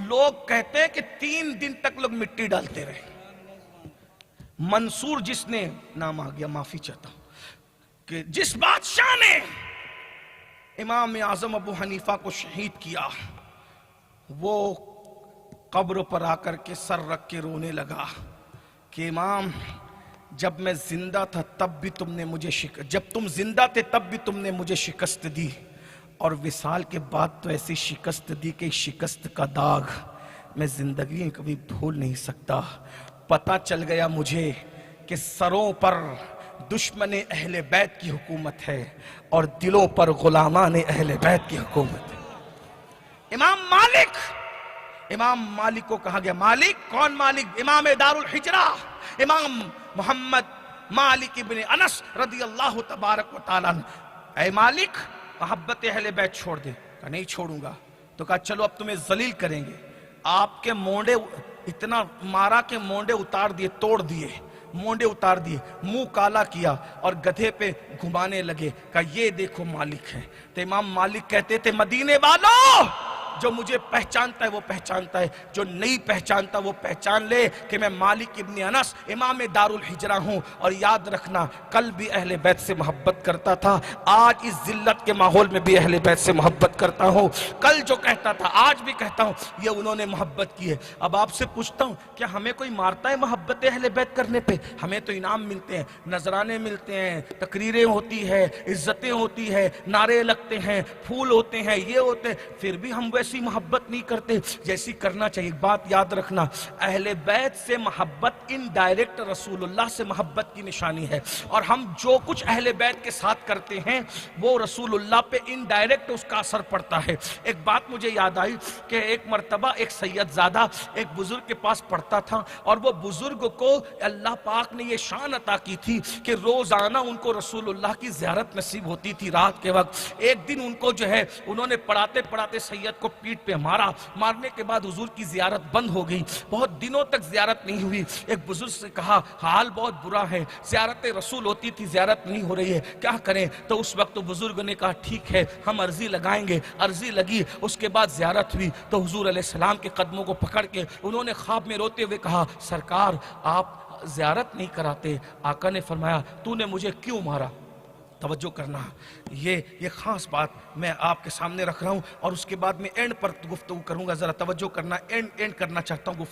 لوگ کہتے کہ 3 دن تک لوگ مٹی ڈالتے رہے. منصور جس نے نام آ گیا، معافی چاہتا ہوں، کہ جس بادشاہ نے امام اعظم ابو حنیفہ کو شہید کیا، وہ قبر پر آ کر کے سر رکھ کے رونے لگا کہ امام جب میں زندہ تھا تب بھی تم نے مجھے جب تم زندہ تھے تب بھی تم نے مجھے شکست دی، اور وصال کے بعد تو ایسی شکست دی کہ شکست کا داغ میں زندگی میں کبھی بھول نہیں سکتا. پتہ چل گیا مجھے کہ سروں پر دشمن اہل بیت کی حکومت ہے اور دلوں پر غلامان اہل بیت کی حکومت ہے. امام مالک کو کہا گیا. مالک کون مالک؟ امام دار الحجرہ امام محمد مالک ابن انس رضی اللہ تبارک و تعالیٰ. اے مالک محبت اہل بیت چھوڑ دے. کہا نہیں چھوڑوں گا. تو کہا چلو اب تمہیں ذلیل کریں گے. آپ کے مونڈے اتنا مارا کہ مونڈے اتار دیے، توڑ دیے، مونڈے اتار دیے، منہ کالا کیا اور گدھے پہ گھمانے لگے. کہا یہ دیکھو مالک ہے. تو امام مالک کہتے تھے مدینے والوں، جو مجھے پہچانتا ہے وہ پہچانتا ہے، جو نہیں پہچانتا وہ پہچان لے کہ میں مالک ابن انس امام دار الحجرہ ہوں. اور یاد رکھنا کل بھی اہل بیت سے محبت کرتا تھا، آج اس ذلت کے ماحول میں بھی اہل بیت سے محبت کرتا ہوں. کل جو کہتا تھا آج بھی کہتا ہوں، یہ انہوں نے محبت کی ہے. اب آپ سے پوچھتا ہوں کیا ہمیں کوئی مارتا ہے محبت اہل بیت کرنے پہ؟ ہمیں تو انعام ملتے ہیں، نذرانے ملتے ہیں، تقریریں ہوتی ہے، عزتیں ہوتی ہے، نعرے لگتے ہیں، پھول ہوتے ہیں، یہ ہوتے ہیں. پھر بھی ہم ویسے محبت نہیں کرتے جیسی کرنا چاہیے. بات یاد رکھنا، اہل بیت سے محبت انڈائریکٹ رسول اللہ سے محبت کی نشانی ہے. اور ہم جو کچھ اہل بیت کے ساتھ کرتے ہیں وہ رسول اللہ پہ انڈائریکٹ اس کا اثر پڑتا ہے. ایک بات مجھے یاد آئی کہ ایک مرتبہ ایک سید زادہ ایک بزرگ کے پاس پڑھتا تھا، اور وہ بزرگ کو اللہ پاک نے یہ شان عطا کی تھی کہ روزانہ ان کو رسول اللہ کی زیارت نصیب ہوتی تھی رات کے وقت. ایک دن ان کو جو ہے انہوں نے پڑھاتے پڑھاتے سید کو پیٹ پہ مارا. مارنے کے بعد حضور کی زیارت بند ہو گئی، بہت دنوں تک زیارت نہیں ہوئی. ایک بزرگ سے کہا حال بہت برا ہے، زیارت رسول ہوتی تھی زیارت نہیں ہو رہی ہے، کیا کریں؟ تو اس وقت بزرگ نے کہا ٹھیک ہے ہم عرضی لگائیں گے. عرضی لگی، اس کے بعد زیارت ہوئی. تو حضور علیہ السلام کے قدموں کو پکڑ کے انہوں نے خواب میں روتے ہوئے کہا سرکار آپ زیارت نہیں کراتے. آقا نے فرمایا تو نے مجھے کیوں مارا؟ توجہ کرنا، یہ خاص بات میں آپ کے سامنے رکھ رہا ہوں، اور اس کے بعد میں اینڈ پر گفتگو کروں گا. ذرا توجہ کرنا، اینڈ کرنا چاہتا ہوں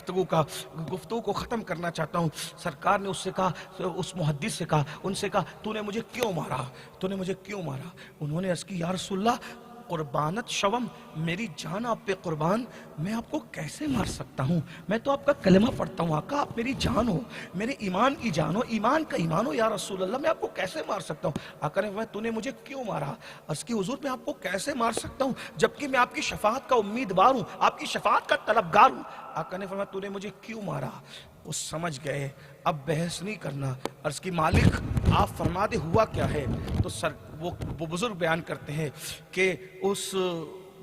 گفتگو کو ختم کرنا چاہتا ہوں. سرکار نے اس سے کہا، اس محدث سے کہا، ان سے کہا تو نے مجھے کیوں مارا؟ تو نے مجھے کیوں مارا؟ انہوں نے عرض کی یا رسول اللہ قربانت شوم، میری جان آپ پہ قربان، میں آپ کو کیسے مار سکتا ہوں؟ میں تو آپ کا کلمہ پڑھتا ہوں، آقا آپ میری جان ہو، میرے ایمان کی جان ہو، ایمان کا ایمان ہو، یا رسول اللہ میں آپ کو کیسے مار سکتا ہوں؟ آقا نے فرمایا تو نے مجھے کیوں مارا؟ عرض کی حضور میں آپ کو کیسے مار سکتا ہوں جبکہ میں آپ کی شفاعت کا امیدوار ہوں، آپ کی شفاعت کا طلبگار ہوں. آقا نے فرمایا تو نے مجھے کیوں مارا؟ وہ سمجھ گئے اب بحث نہیں کرنا. عرض کی مالک آپ فرما دے ہوا کیا ہے؟ تو وہ بزرگ بیان کرتے ہیں کہ اس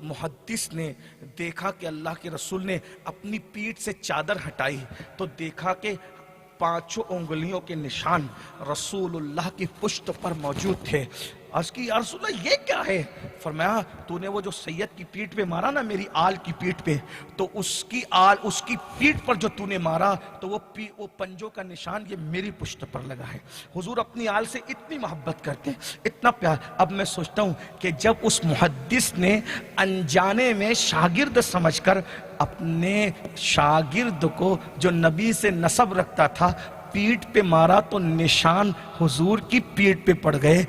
محدث نے دیکھا کہ اللہ کے رسول نے اپنی پیٹھ سے چادر ہٹائی تو دیکھا کہ 5 انگلیوں کے نشان رسول اللہ کی پشت پر موجود تھے. عرض کی یا رسول اللہ یہ کیا ہے؟ فرمایا تو نے وہ جو سید کی پیٹھ پہ مارا نا، میری آل کی پیٹھ پہ، تو اس کی آل، اس کی پیٹھ پر جو تو نے مارا تو وہ پنجوں کا نشان یہ میری پشت پر لگا ہے۔ حضور اپنی آل سے اتنی محبت کرتے ہیں، اتنا پیار۔ اب میں سوچتا ہوں کہ جب اس محدث نے انجانے میں شاگرد سمجھ کر اپنے شاگرد کو جو نبی سے نسب رکھتا تھا پیٹھ پہ مارا تو نشان حضور کی پیٹھ پہ پڑ گئے،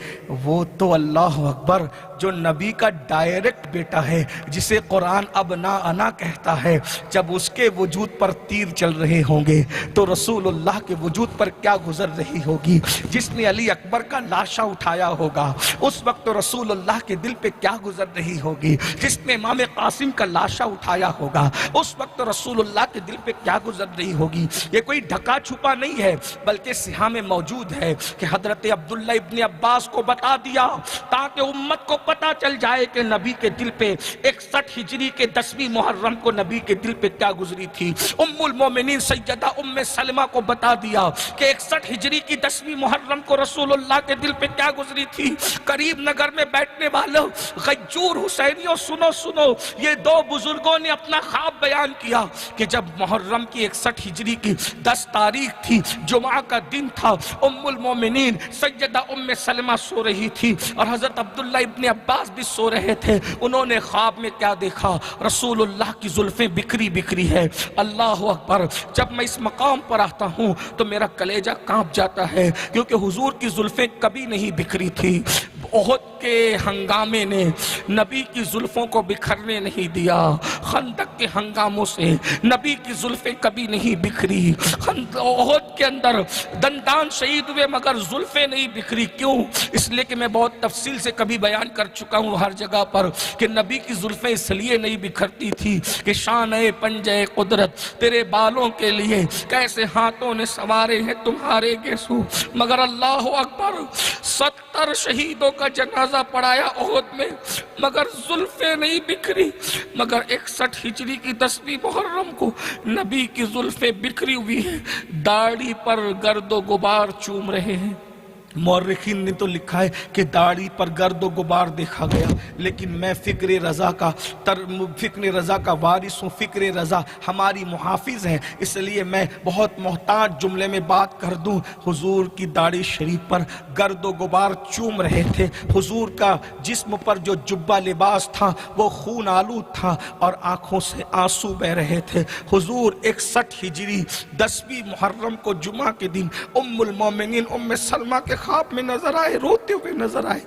وہ تو اللہ اکبر جو نبی کا ڈائریکٹ بیٹا ہے، جسے قرآن ابنا انا کہتا ہے، جب اس کے وجود پر تیر چل رہے ہوں گے تو رسول اللہ کے وجود پر کیا گزر رہی ہوگی؟ جس نے علی اکبر کا لاشا اٹھایا ہوگا اس وقت تو رسول اللہ کے دل پہ کیا گزر رہی ہوگی؟ جس نے امام قاسم کا لاشا اٹھایا ہوگا اس وقت تو رسول اللہ کے دل پہ کیا گزر رہی ہوگی؟ یہ کوئی ڈھکا چھپا نہیں ہے بلکہ صحیح میں موجود ہے کہ حضرت عبداللہ ابن عباس کو بتا دیا تاکہ امت کو پتا چل جائے کہ نبی کے دل پہ 61 ہجری کے 10ویں محرم کو نبی کے دل پہ کیا گزری تھی۔ ام المومنین سیدہ ام سلمہ کو بتا دیا کہ 61 ہجری کی 10ویں محرم کو رسول اللہ کے دل پہ کیا گزری تھی۔ قریب نگر میں بیٹھنے والوں غیور حسینیوں سنو، یہ دو بزرگوں نے اپنا خواب بیان کیا کہ جب محرم کی 61 ہجری کی 10 تاریخ تھی، جمعہ کا دن تھا، ام المومنین سیدہ ام سلمہ سو رہی تھی اور حضرت عبداللہ ابن عباس بھی سو رہے تھے۔ انہوں نے خواب میں کیا دیکھا؟ رسول اللہ کی زلفیں بکھری بکھری ہے۔ اللہ اکبر، جب میں اس مقام پر آتا ہوں تو میرا کلیجہ کانپ جاتا ہے کیونکہ حضور کی زلفیں کبھی نہیں بکھری تھی۔ احد کے ہنگامے نے نبی کی زلفوں کو بکھرنے نہیں دیا، خندق کے ہنگاموں سے نبی کی زلفیں کبھی نہیں بکھری۔ احد کے اندر دندان شہید ہوئے مگر زلفیں نہیں بکھری۔ کیوں؟ اس لیے کہ میں بہت تفصیل سے کبھی بیان کر چکا ہوں ہر جگہ پر کہ نبی کی زلفیں اس لیے نہیں بکھرتی تھی کہ شان پنجے قدرت تیرے بالوں کے لیے کیسے ہاتھوں نے سوارے ہیں تمہارے گیسو، مگر اللہ اکبر 70 شہیدوں کا جنازہ پڑھایا احد میں مگر زلفیں نہیں بکھری، مگر 61 ہجری کی 10ویں محرم کو نبی کی زلفیں بکھری ہوئی ہیں، داڑھی پر گرد و غبار چوم رہے ہیں۔ مورخین نے تو لکھا ہے کہ داڑھی پر گرد و غبار دیکھا گیا، لیکن میں فکر رضا کا وارث ہوں، فکر رضا ہماری محافظ ہیں، اس لیے میں بہت محتاط جملے میں بات کر دوں۔ حضور کی داڑھی شریف پر گرد و غبار چوم رہے تھے، حضور کا جسم پر جو جبہ لباس تھا وہ خون آلود تھا اور آنکھوں سے آنسو بہ رہے تھے۔ حضور 61 ہجری 10ویں محرم کو جمعہ کے دن ام المومنین ام سلمہ کے خواب میں نظر آئے، روتے ہوئے نظر آئے،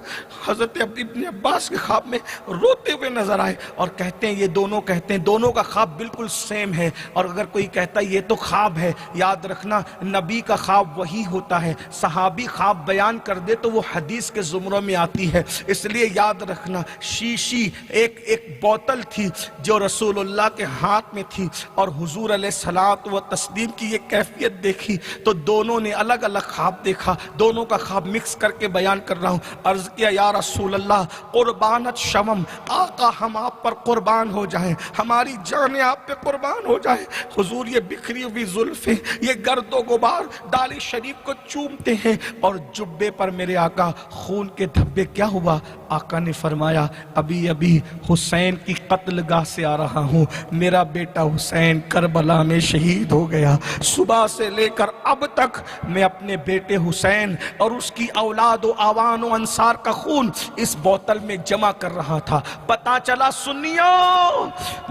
حضرت ابن عباس کے خواب میں روتے ہوئے نظر آئے اور کہتے ہیں، یہ دونوں کہتے ہیں دونوں کا خواب بالکل سیم ہے، اور اگر کوئی کہتا ہے یہ تو خواب ہے، یاد رکھنا نبی کا خواب وہی ہوتا ہے، صحابی خواب بیان کر دے تو وہ حدیث کے زمروں میں آتی ہے، اس لیے یاد رکھنا شیشی ایک بوتل تھی جو رسول اللہ کے ہاتھ میں تھی اور حضور علیہ الصلوۃ والتسلیم کی یہ کیفیت دیکھی تو دونوں نے الگ الگ خواب دیکھا، دونوں کا خواب مکس کر کے بیان کر رہا ہوں۔ عرض کیا یا رسول اللہ قربانت شمم، آقا ہم آپ پر قربان ہو جائیں، ہماری جانیں آپ پہ قربان ہو جائیں۔ حضور یہ بکھری ہوئی زلفیں، یہ گرد و غبار داڑھی شریف کو چومتے ہیں اور جبے پر میرے آقا خون کے دھبے۔ کیا ہوا؟ آقا نے فرمایا ابھی ابھی حسین کی قتل گاہ سے آ رہا ہوں، میرا بیٹا حسین کربلا میں شہید ہو گیا، صبح سے لے کر اب تک میں اپنے بیٹے حسین اور اس کی اولاد و آوان و انصار کا خون اس بوتل میں جمع کر رہا تھا۔ پتا چلا سنیوں،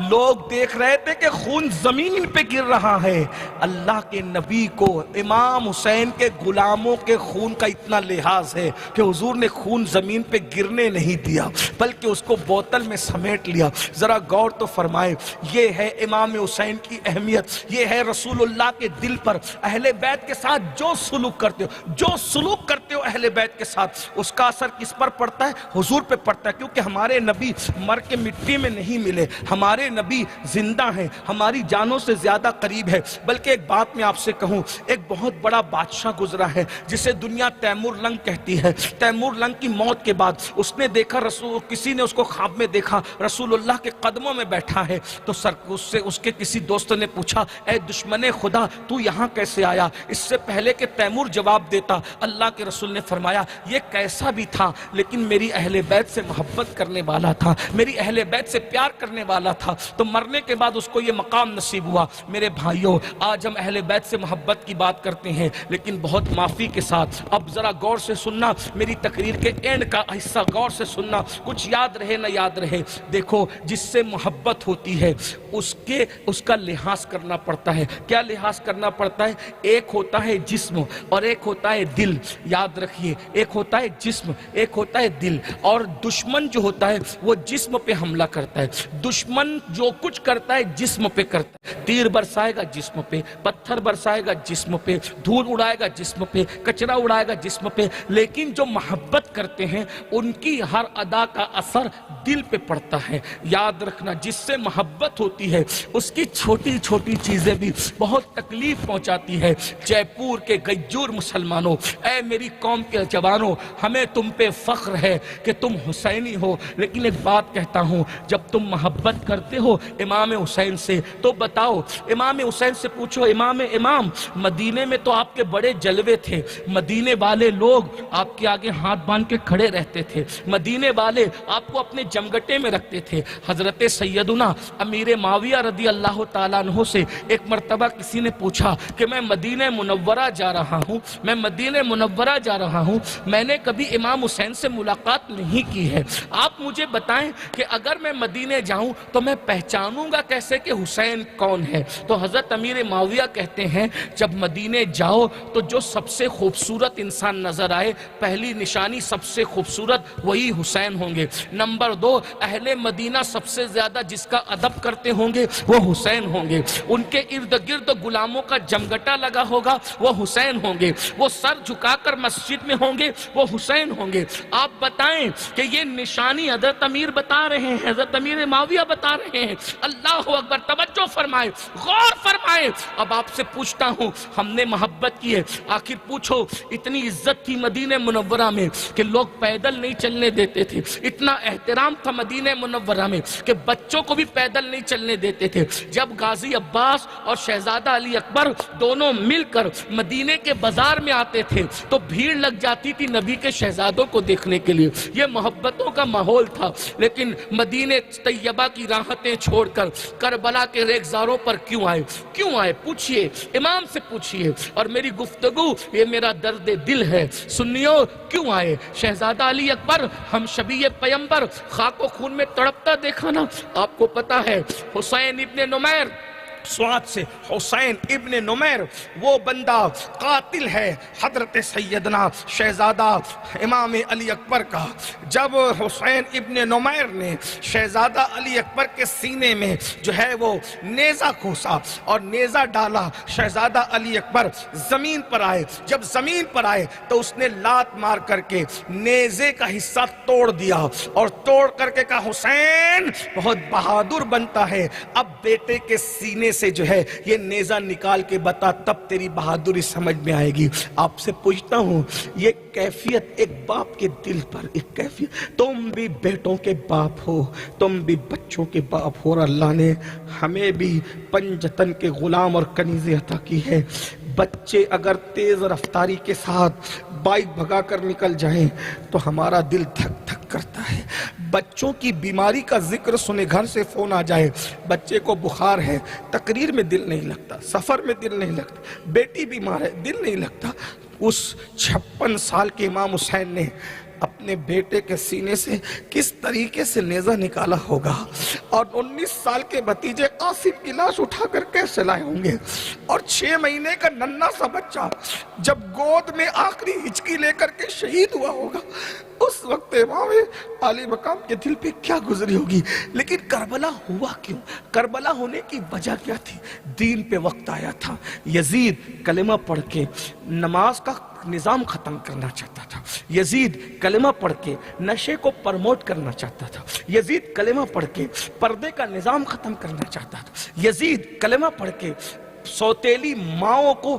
لوگ دیکھ رہے تھے کہ خون زمین پہ گر رہا ہے، اللہ کے نبی کو امام حسین کے غلاموں کے خون کا اتنا لحاظ ہے کہ حضور نے خون زمین پہ گرنے نہیں دیا بلکہ اس کو بوتل میں سمیٹ لیا۔ ذرا غور تو فرمائے، یہ ہے امام حسین کی اہمیت، یہ ہے رسول اللہ کے دل پر اہل بیت کے ساتھ جو سلوک کرتے ہو اہل بیت کے ساتھ، اس کا اثر کس پر پڑتا ہے؟ حضور پہ پڑتا ہے، کیونکہ ہمارے نبی مر کے مٹی میں نہیں ملے، ہمارے نبی زندہ ہیں، ہماری جانوں سے زیادہ قریب ہے۔ بلکہ ایک بات میں آپ سے کہوں، ایک بہت بڑا بادشاہ گزرا ہے جسے دنیا تیمور لنگ کہتی ہے۔ تیمور لنگ کی موت کے بعد اس نے دیکھا کسی نے اس کو خواب میں دیکھا رسول اللہ کے قدموں میں بیٹھا ہے، تو اس کے کسی دوست نے پوچھا اے دشمن خدا تو یہاں کیسے آیا؟ اس سے پہلے کہ تیمور جواب دیتا اللہ کے رسول نے فرمایا یہ کیسا بھی تھا لیکن میری اہل بیت سے محبت کرنے والا تھا، میری اہل بیت سے پیار کرنے والا تھا، تو مرنے کے بعد اس کو یہ مقام نصیب ہوا۔ میرے بھائیوں، آج ہم اہل بیت سے محبت کی بات کرتے ہیں لیکن بہت معافی کے ساتھ۔ اب ذرا غور سے سننا، میری تقریر کے اینڈ کا حصہ غور سے سننا، کچھ یاد رہے نہ یاد رہے۔ دیکھو، جس سے محبت ہوتی ہے اس کا لحاظ کرنا پڑتا ہے۔ کیا لحاظ کرنا پڑتا ہے؟ ایک ہوتا ہے جسم اور ایک ہوتا ہے دل، یاد رکھیے، ایک ہوتا ہے جسم، ایک ہوتا ہے دل۔ اور دشمن جو ہوتا ہے وہ جسم پہ حملہ کرتا ہے، دشمن جو کچھ کرتا ہے جسم پہ کرتا ہے، تیر برسائے گا جسم پہ، پتھر برسائے گا جسم پہ، دھول اڑائے گا جسم پہ، کچرا اڑائے گا جسم پہ، لیکن جو محبت کرتے ہیں ان کی ہر ادا کا اثر دل پہ پڑتا ہے۔ یاد رکھنا، جس سے محبت ہوتی ہے اس کی چھوٹی چھوٹی چیزیں بھی بہت تکلیف پہنچاتی ہے۔ جے پور کے غیور مسلمانوں، اے میری قوم کے جوانوں، ہمیں تم پہ فخر ہے کہ تم حسینی ہو، لیکن ایک بات کہتا ہوں، جب تم محبت کرتے ہو امام حسین سے تو بتاؤ، امام حسین سے پوچھو، امام مدینے میں تو آپ کے بڑے جلوے تھے، مدینے والے لوگ آپ کے آگے ہاتھ باندھ کے کھڑے رہتے تھے، مدینے والے آپ کو اپنے جمگٹے میں رکھتے تھے۔ حضرت سیدنا امیر معاویہ رضی اللہ تعالیٰ عنہ سے ایک مرتبہ کسی نے پوچھا کہ میں مدینہ منورہ جا رہا ہوں، میں نے کبھی امام حسین سے ملاقات نہیں کی ہے، آپ مجھے بتائیں کہ اگر میں مدینے جاؤں تو میں پہچانوں گا کیسے کہ حسین کون ہے؟ تو حضرت امیر معاویہ کہتے ہیں جب مدینے جاؤ تو جو سب سے خوبصورت انسان نظر آئے، پہلی نشانی سب سے خوبصورت وہی حسین ہوں گے۔ نمبر 2، اہل مدینہ سب سے زیادہ جس کا ادب کرتے ہوں گے وہ حسین ہوں گے، ان کے ارد گرد غلاموں کا جمگٹا لگا ہوگا وہ حسین ہوں گے، وہ سر جھکا کر مسجد میں ہوں گے وہ حسین ہوں گے۔ آپ بتائیں کہ یہ نشانی حضرت امیر بتا رہے ہیں، حضرت امیر معاویہ بتا رہے ہیں۔ اللہ اکبر، توجہ فرمائے، غور فرمائے۔ اب آپ سے پوچھتا ہوں، ہم نے محبت کی ہے، آخر پوچھو، اتنی عزت تھی مدینہ منورہ میں کہ لوگ پیدل نہیں چلنے دیتے تھے، اتنا احترام تھا مدینہ منورہ میں کہ بچوں کو بھی پیدل نہیں چلنے دیتے تھے۔ جب غازی عباس اور شہزادہ علی اکبر دونوں مل کر مدینے کے بازار میں آتے تھے تو بھیڑ لگ جاتی تھی نبی کے شہزادوں کو دیکھنے کے لیے، یہ محبتوں کا ماحول تھا۔ لیکن مدینہ طیبہ کی راحتیں چھوڑ کر کربلا کے ریگزاروں پر کیوں آئے؟ پوچھئے، امام سے پوچھئے۔ اور میری گفتگو یہ میرا درد دل ہے، سنیو، کیوں آئے؟ شہزادہ علی اکبر ہم شبیہ پیمبر خاک و خون میں تڑپتا دیکھا نا، آپ کو پتا ہے حسین ابن نمیر، سوات سے حسین ابن نمیر وہ بندہ قاتل ہے حضرت سیدنا شہزادہ امام علی اکبر کا۔ جب حسین ابن نمیر نے شہزادہ علی اکبر کے سینے میں جو ہے وہ نیزہ کھوسا اور نیزہ ڈالا، شہزادہ علی اکبر زمین پر آئے۔ جب زمین پر آئے تو اس نے لات مار کر کے نیزے کا حصہ توڑ دیا اور توڑ کر کے کہا، حسین بہت بہادر بنتا ہے، اب بیٹے کے سینے سے جو ہے یہ نیزہ نکال کے بتا، تب تیری بہادری سمجھ میں آئے گی۔ آپ سے پوچھتا ہوں، یہ کیفیت ایک باپ کے دل پر، ایک کیفیت، تم بھی بیٹوں کے باپ ہو، تم بھی بچوں کے باپ ہو، اور اللہ نے ہمیں بھی پنجتن کے غلام اور کنیزیں عطا کی ہے۔ بچے اگر تیز رفتاری کے ساتھ بائک بھگا کر نکل جائیں تو ہمارا دل دھک دھک کرتا ہے۔ بچوں کی بیماری کا ذکر سنے، گھر سے فون آ جائے، بچے کو بخار ہے، تقریر میں دل نہیں لگتا، سفر میں دل نہیں لگتا، بیٹی بیمار ہے، دل نہیں لگتا۔ اس 56 سال کے امام حسین نے اپنے بیٹے کے سینے سے کس طریقے سے نیزہ نکالا ہوگا، اور 19 سال کے بھتیجے قاسم کی لاش اٹھا کر کیسے لائے ہوں گے، اور 6 مہینے کا ننھا سا بچہ جب گود میں آخری ہچکی لے کر کے شہید ہوا ہوگا، اس وقت امام عالی مقام کے دل پہ کیا گزری ہوگی۔ لیکن کربلا ہوا کیوں؟ کربلا ہونے کی وجہ کیا تھی؟ دین پہ وقت آیا تھا، یزید کلمہ پڑھ کے نماز کا نظام ختم کرنا چاہتا تھا، یزید کلمہ پڑھ کے نشے کو پرموٹ کرنا چاہتا تھا، یزید کلمہ پڑھ کے پردے کا نظام ختم کرنا چاہتا تھا، یزید کلمہ پڑھ کے سوتیلی ماؤں کو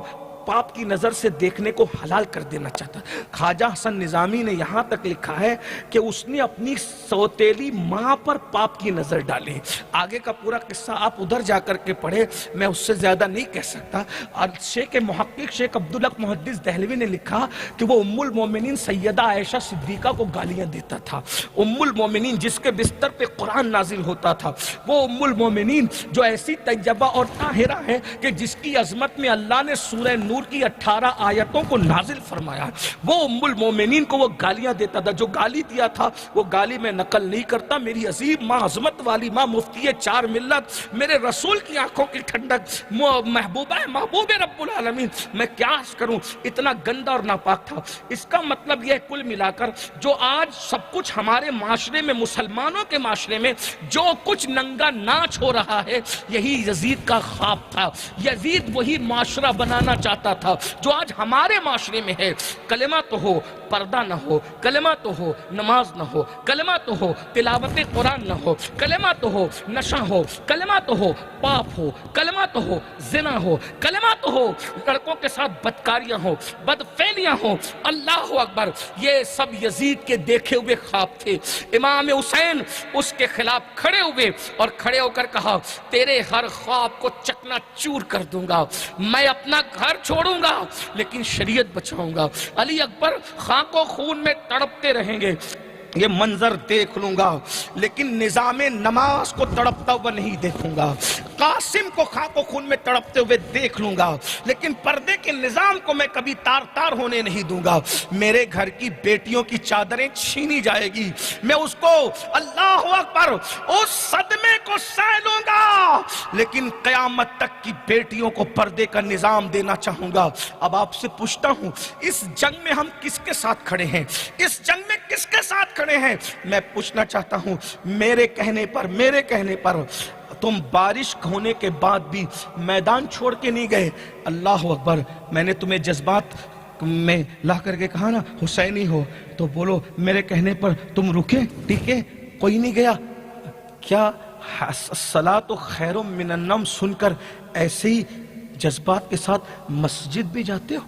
پاپ کی نظر سے دیکھنے کو حلال کر دینا چاہتا ہے۔ خواجہ حسن نظامی نے یہاں تک لکھا ہے کہ اس نے اپنی سوتیلی ماں پر پاپ کی نظر ڈالی۔ آگے کا پورا قصہ آپ ادھر جا کر کے پڑھے، میں اس سے زیادہ نہیں کہہ سکتا۔ اور شیخ محقق شیخ عبدالحق محدث دہلوی نے لکھا کہ وہ ام المومنین سیدہ عائشہ صدیقہ کو گالیاں دیتا تھا۔ ام المومنین جس کے بستر پہ قرآن نازل ہوتا تھا، وہ ام المومنین جو ایسی طیبہ اور طاہرہ ہے کہ جس کی عظمت میں اللہ نے سورہ نور کی 18 آیتوں کو نازل فرمایا، وہ ام المومنین کو وہ گالیاں دیتا تھا۔ جو گالی دیا تھا وہ گالی میں نقل نہیں کرتا۔ میری عظیم ماں، عظمت والی ماں، مفتی چار ملت، میرے رسول کی آنکھوں کی ٹھنڈک، محبوبہ محبوب رب العالمین، میں کیا عرض کروں، اتنا گندا اور ناپاک تھا۔ اس کا مطلب یہ کل ملا کر جو آج سب کچھ ہمارے معاشرے میں، مسلمانوں کے معاشرے میں جو کچھ ننگا ناچ ہو رہا ہے، یہی یزید کا خواب تھا۔ یزید وہی معاشرہ بنانا چاہتا تھا جو آج ہمارے معاشرے میں ہے۔ کلمہ تو ہو، پردہ نہ ہو، کلمہ تو ہو، نماز نہ ہو، کلمہ تو ہو، تلاوت قرآن نہ ہو، کلمہ تو ہو، نشہ ہو، کلمہ تو ہو، پاپ ہو، کلمہ تو ہو، زنا ہو، کلمہ تو ہو، لڑکوں کے ساتھ بدکاریاں ہو، بدفعلیاں ہو۔ اللہ اکبر، یہ سب یزید کے دیکھے ہوئے خواب تھے۔ امام حسین اس کے خلاف کھڑے ہوئے اور کھڑے ہو کر کہا، تیرے ہر خواب کو چکنا چور کر دوں گا، میں اپنا گھر چھوڑوں گا لیکن شریعت بچاؤں گا۔ علی اکبر خاک و خون میں تڑپتے رہیں گے، یہ منظر دیکھ لوں گا لیکن نظام نماز کو تڑپتا ہوا نہیں دیکھوں گا۔ قاسم کو خاک و خون میں تڑپتے ہوئے دیکھ لوں گا لیکن پردے کے نظام کو میں کبھی تار تار ہونے نہیں دوں گا۔ میرے گھر کی بیٹیوں کی چادریں چھینی جائے گی، میں اس کو، اللہ اکبر، اس صدمے کو سہ لوں گا لیکن قیامت تک کی بیٹیوں کو پردے کا نظام دینا چاہوں گا۔ اب آپ سے پوچھتا ہوں، اس جنگ میں ہم کس کے ساتھ کھڑے ہیں؟ اس جنگ میں کس کے ساتھ کھڑے ہیں؟ میں پوچھنا چاہتا ہوں، میرے کہنے پر تم بارش ہونے کے بعد بھی میدان چھوڑ کے نہیں گئے۔ اللہ اکبر، میں نے تمہیں جذبات میں لا کر کے کہا نا حسینی ہو، تو بولو میرے کہنے پر تم رکے ٹھیک، کوئی نہیں گیا کیا؟ الصلاۃ خیر من النوم سن کر ایسے ہی جذبات کے ساتھ مسجد بھی جاتے ہو؟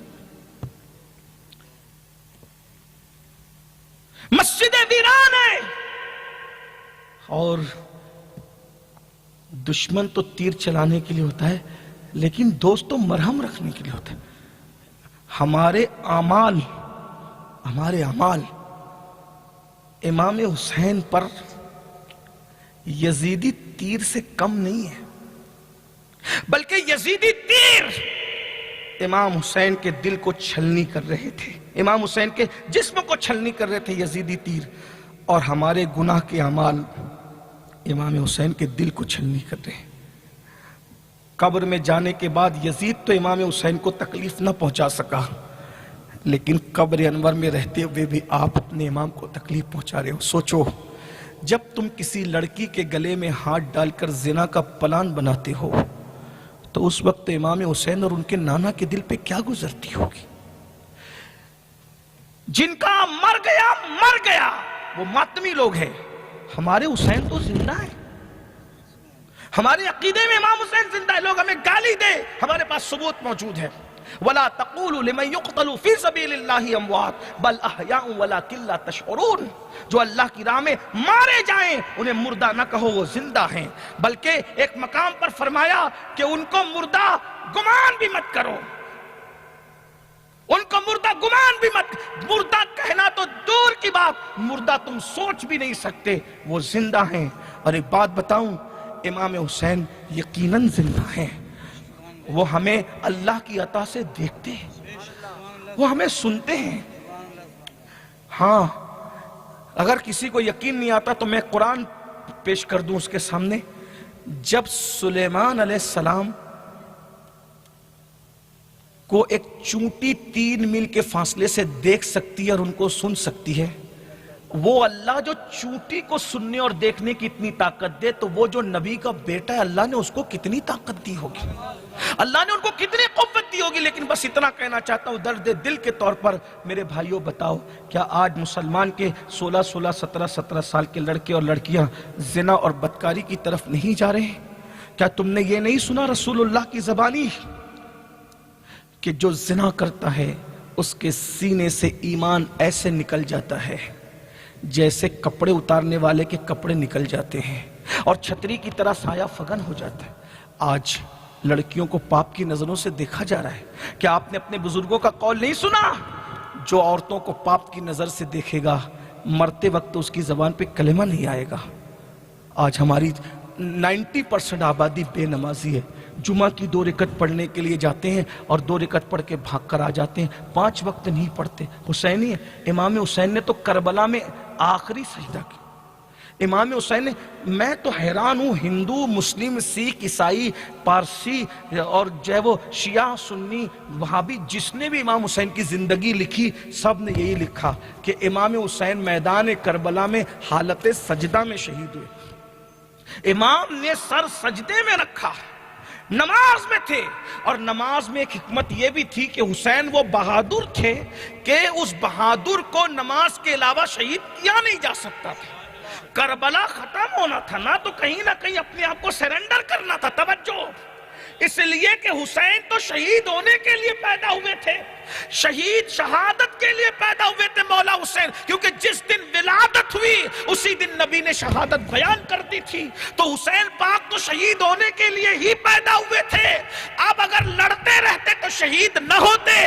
مسجد ویران ہے اور دشمن تو تیر چلانے کے لیے ہوتا ہے لیکن دوست تو مرہم رکھنے کے لیے ہوتا ہے۔ ہمارے اعمال امام حسین پر یزیدی تیر سے کم نہیں ہے، بلکہ یزیدی تیر امام حسین کے دل کو چھلنی کر رہے تھے، امام حسین کے جسم کو چھلنی کر رہے تھے یزیدی تیر، اور ہمارے گناہ کے اعمال امام حسین کے دل کو چھلنی کر رہے ہیں۔ قبر میں جانے کے بعد یزید تو امام حسین کو تکلیف نہ پہنچا سکا لیکن قبر انور میں رہتے ہوئے بھی آپ اپنے امام کو تکلیف پہنچا رہے ہو۔ سوچو، جب تم کسی لڑکی کے گلے میں ہاتھ ڈال کر زنا کا پلان بناتے ہو تو اس وقت امام حسین اور ان کے نانا کے دل پہ کیا گزرتی ہوگی؟ جن کا مر گیا وہ ماتمی لوگ ہیں، ہمارے حسین تو زندہ ہے، ہمارے عقیدے میں امام حسین زندہ ہے۔ لوگ ہمیں گالی دے، ہمارے پاس ثبوت موجود ہے۔ وَلَا تَقُولُوا لِمَنْ يُقْتَلُ فِي سَبِيلِ اللَّهِ أَمْوَاتٌ بَلْ أَحْيَاءٌ وَلَكِنْ لَا تَشْعُرُونَ، جو اللہ کی راہ میں مارے جائیں انہیں مردہ نہ کہو، وہ زندہ ہیں، بلکہ ایک مقام پر فرمایا کہ ان کو مردہ گمان بھی مت کرو، ان کو مردہ گمان بھی مت، مردہ کہنا تو دور کی بات، مردہ تم سوچ بھی نہیں سکتے، وہ زندہ ہیں۔ اور ایک بات بتاؤں، امام حسین یقیناً زندہ ہیں، وہ ہمیں اللہ کی عطا سے دیکھتے ہیں، وہ ہمیں سنتے ہیں۔ ہاں، اگر کسی کو یقین نہیں آتا تو میں قرآن پیش کر دوں اس کے سامنے۔ جب سلیمان علیہ السلام کو ایک چونٹی 3 میل کے فاصلے سے دیکھ سکتی ہے اور ان کو سن سکتی ہے، وہ اللہ جو چونٹی کو سننے اور دیکھنے کی اتنی طاقت دے تو وہ جو نبی کا بیٹا ہے اللہ نے اس کو کتنی طاقت دی ہوگی، اللہ نے ان کو کتنی قوت دی ہوگی۔ لیکن بس اتنا کہنا چاہتا ہوں درد دل کے طور پر، میرے بھائیوں بتاؤ، کیا آج مسلمان کے 16 17 سال کے لڑکے اور لڑکیاں زنا اور بدکاری کی طرف نہیں جا رہے ہیں؟ کیا تم نے یہ نہیں سنا رسول اللہ کی زبانی کہ جو زنا کرتا ہے اس کے سینے سے ایمان ایسے نکل جاتا ہے جیسے کپڑے اتارنے والے کے کپڑے نکل جاتے ہیں اور چھتری کی طرح سایہ فگن ہو جاتا ہے۔ آج لڑکیوں کو پاپ کی نظروں سے دیکھا جا رہا ہے۔ کیا آپ نے اپنے بزرگوں کا قول نہیں سنا؟ جو عورتوں کو پاپ کی نظر سے دیکھے گا مرتے وقت اس کی زبان پہ کلمہ نہیں آئے گا۔ آج ہماری 90% آبادی بے نمازی ہے۔ جمعہ کی 2 رکعت پڑھنے کے لیے جاتے ہیں اور 2 رکعت پڑھ کے بھاگ کر آ جاتے ہیں، 5 وقت نہیں پڑھتے۔ حسینی ہے، امام حسین نے تو کربلا میں آخری سجدہ کیا۔ امام حسین نے، میں تو حیران ہوں، ہندو، مسلم، سکھ، عیسائی، پارسی اور جو ہے وہ شیعہ، سنی، وہابی، جس نے بھی امام حسین کی زندگی لکھی سب نے یہی لکھا کہ امام حسین میدان کربلا میں حالت سجدہ میں شہید ہوئے۔ امام نے سر سجدے میں رکھا، نماز میں تھے، اور نماز میں ایک حکمت یہ بھی تھی کہ حسین وہ بہادر تھے کہ اس بہادر کو نماز کے علاوہ شہید کیا نہیں جا سکتا تھا۔ کربلا ختم ہونا تھا نا، تو کہیں نہ کہیں اپنے آپ کو سرنڈر کرنا تھا۔ توجہ، اس لیے کہ حسین تو شہید ہونے کے لیے پیدا ہوئے تھے، شہید شہادت کے لیے پیدا ہوئے تھے مولا حسین، کیونکہ جس دن ولادت ہوئی اسی دن نبی نے شہادت بیان کر دی تھی۔ تو حسین پاک تو شہید ہونے کے لیے ہی پیدا ہوئے تھے۔ اب اگر لڑتے رہتے تو شہید نہ ہوتے،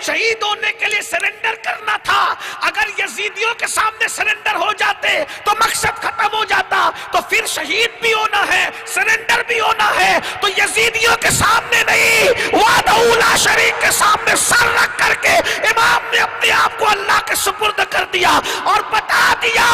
شہید ہونے کے لیے سرنڈر کرنا تھا۔ اگر یزیدیوں کے سامنے سرنڈر ہو جاتے تو مقصد ختم ہو جاتا، تو پھر شہید بھی ہونا ہے، سرنڈر بھی ہونا ہے، تو یزیدیوں کے سامنے نہیں، وحدہ لا شریک کے سامنے سر رکھ کر کے امام نے اپنے آپ کو اللہ کے سپرد کر دیا اور بتا دیا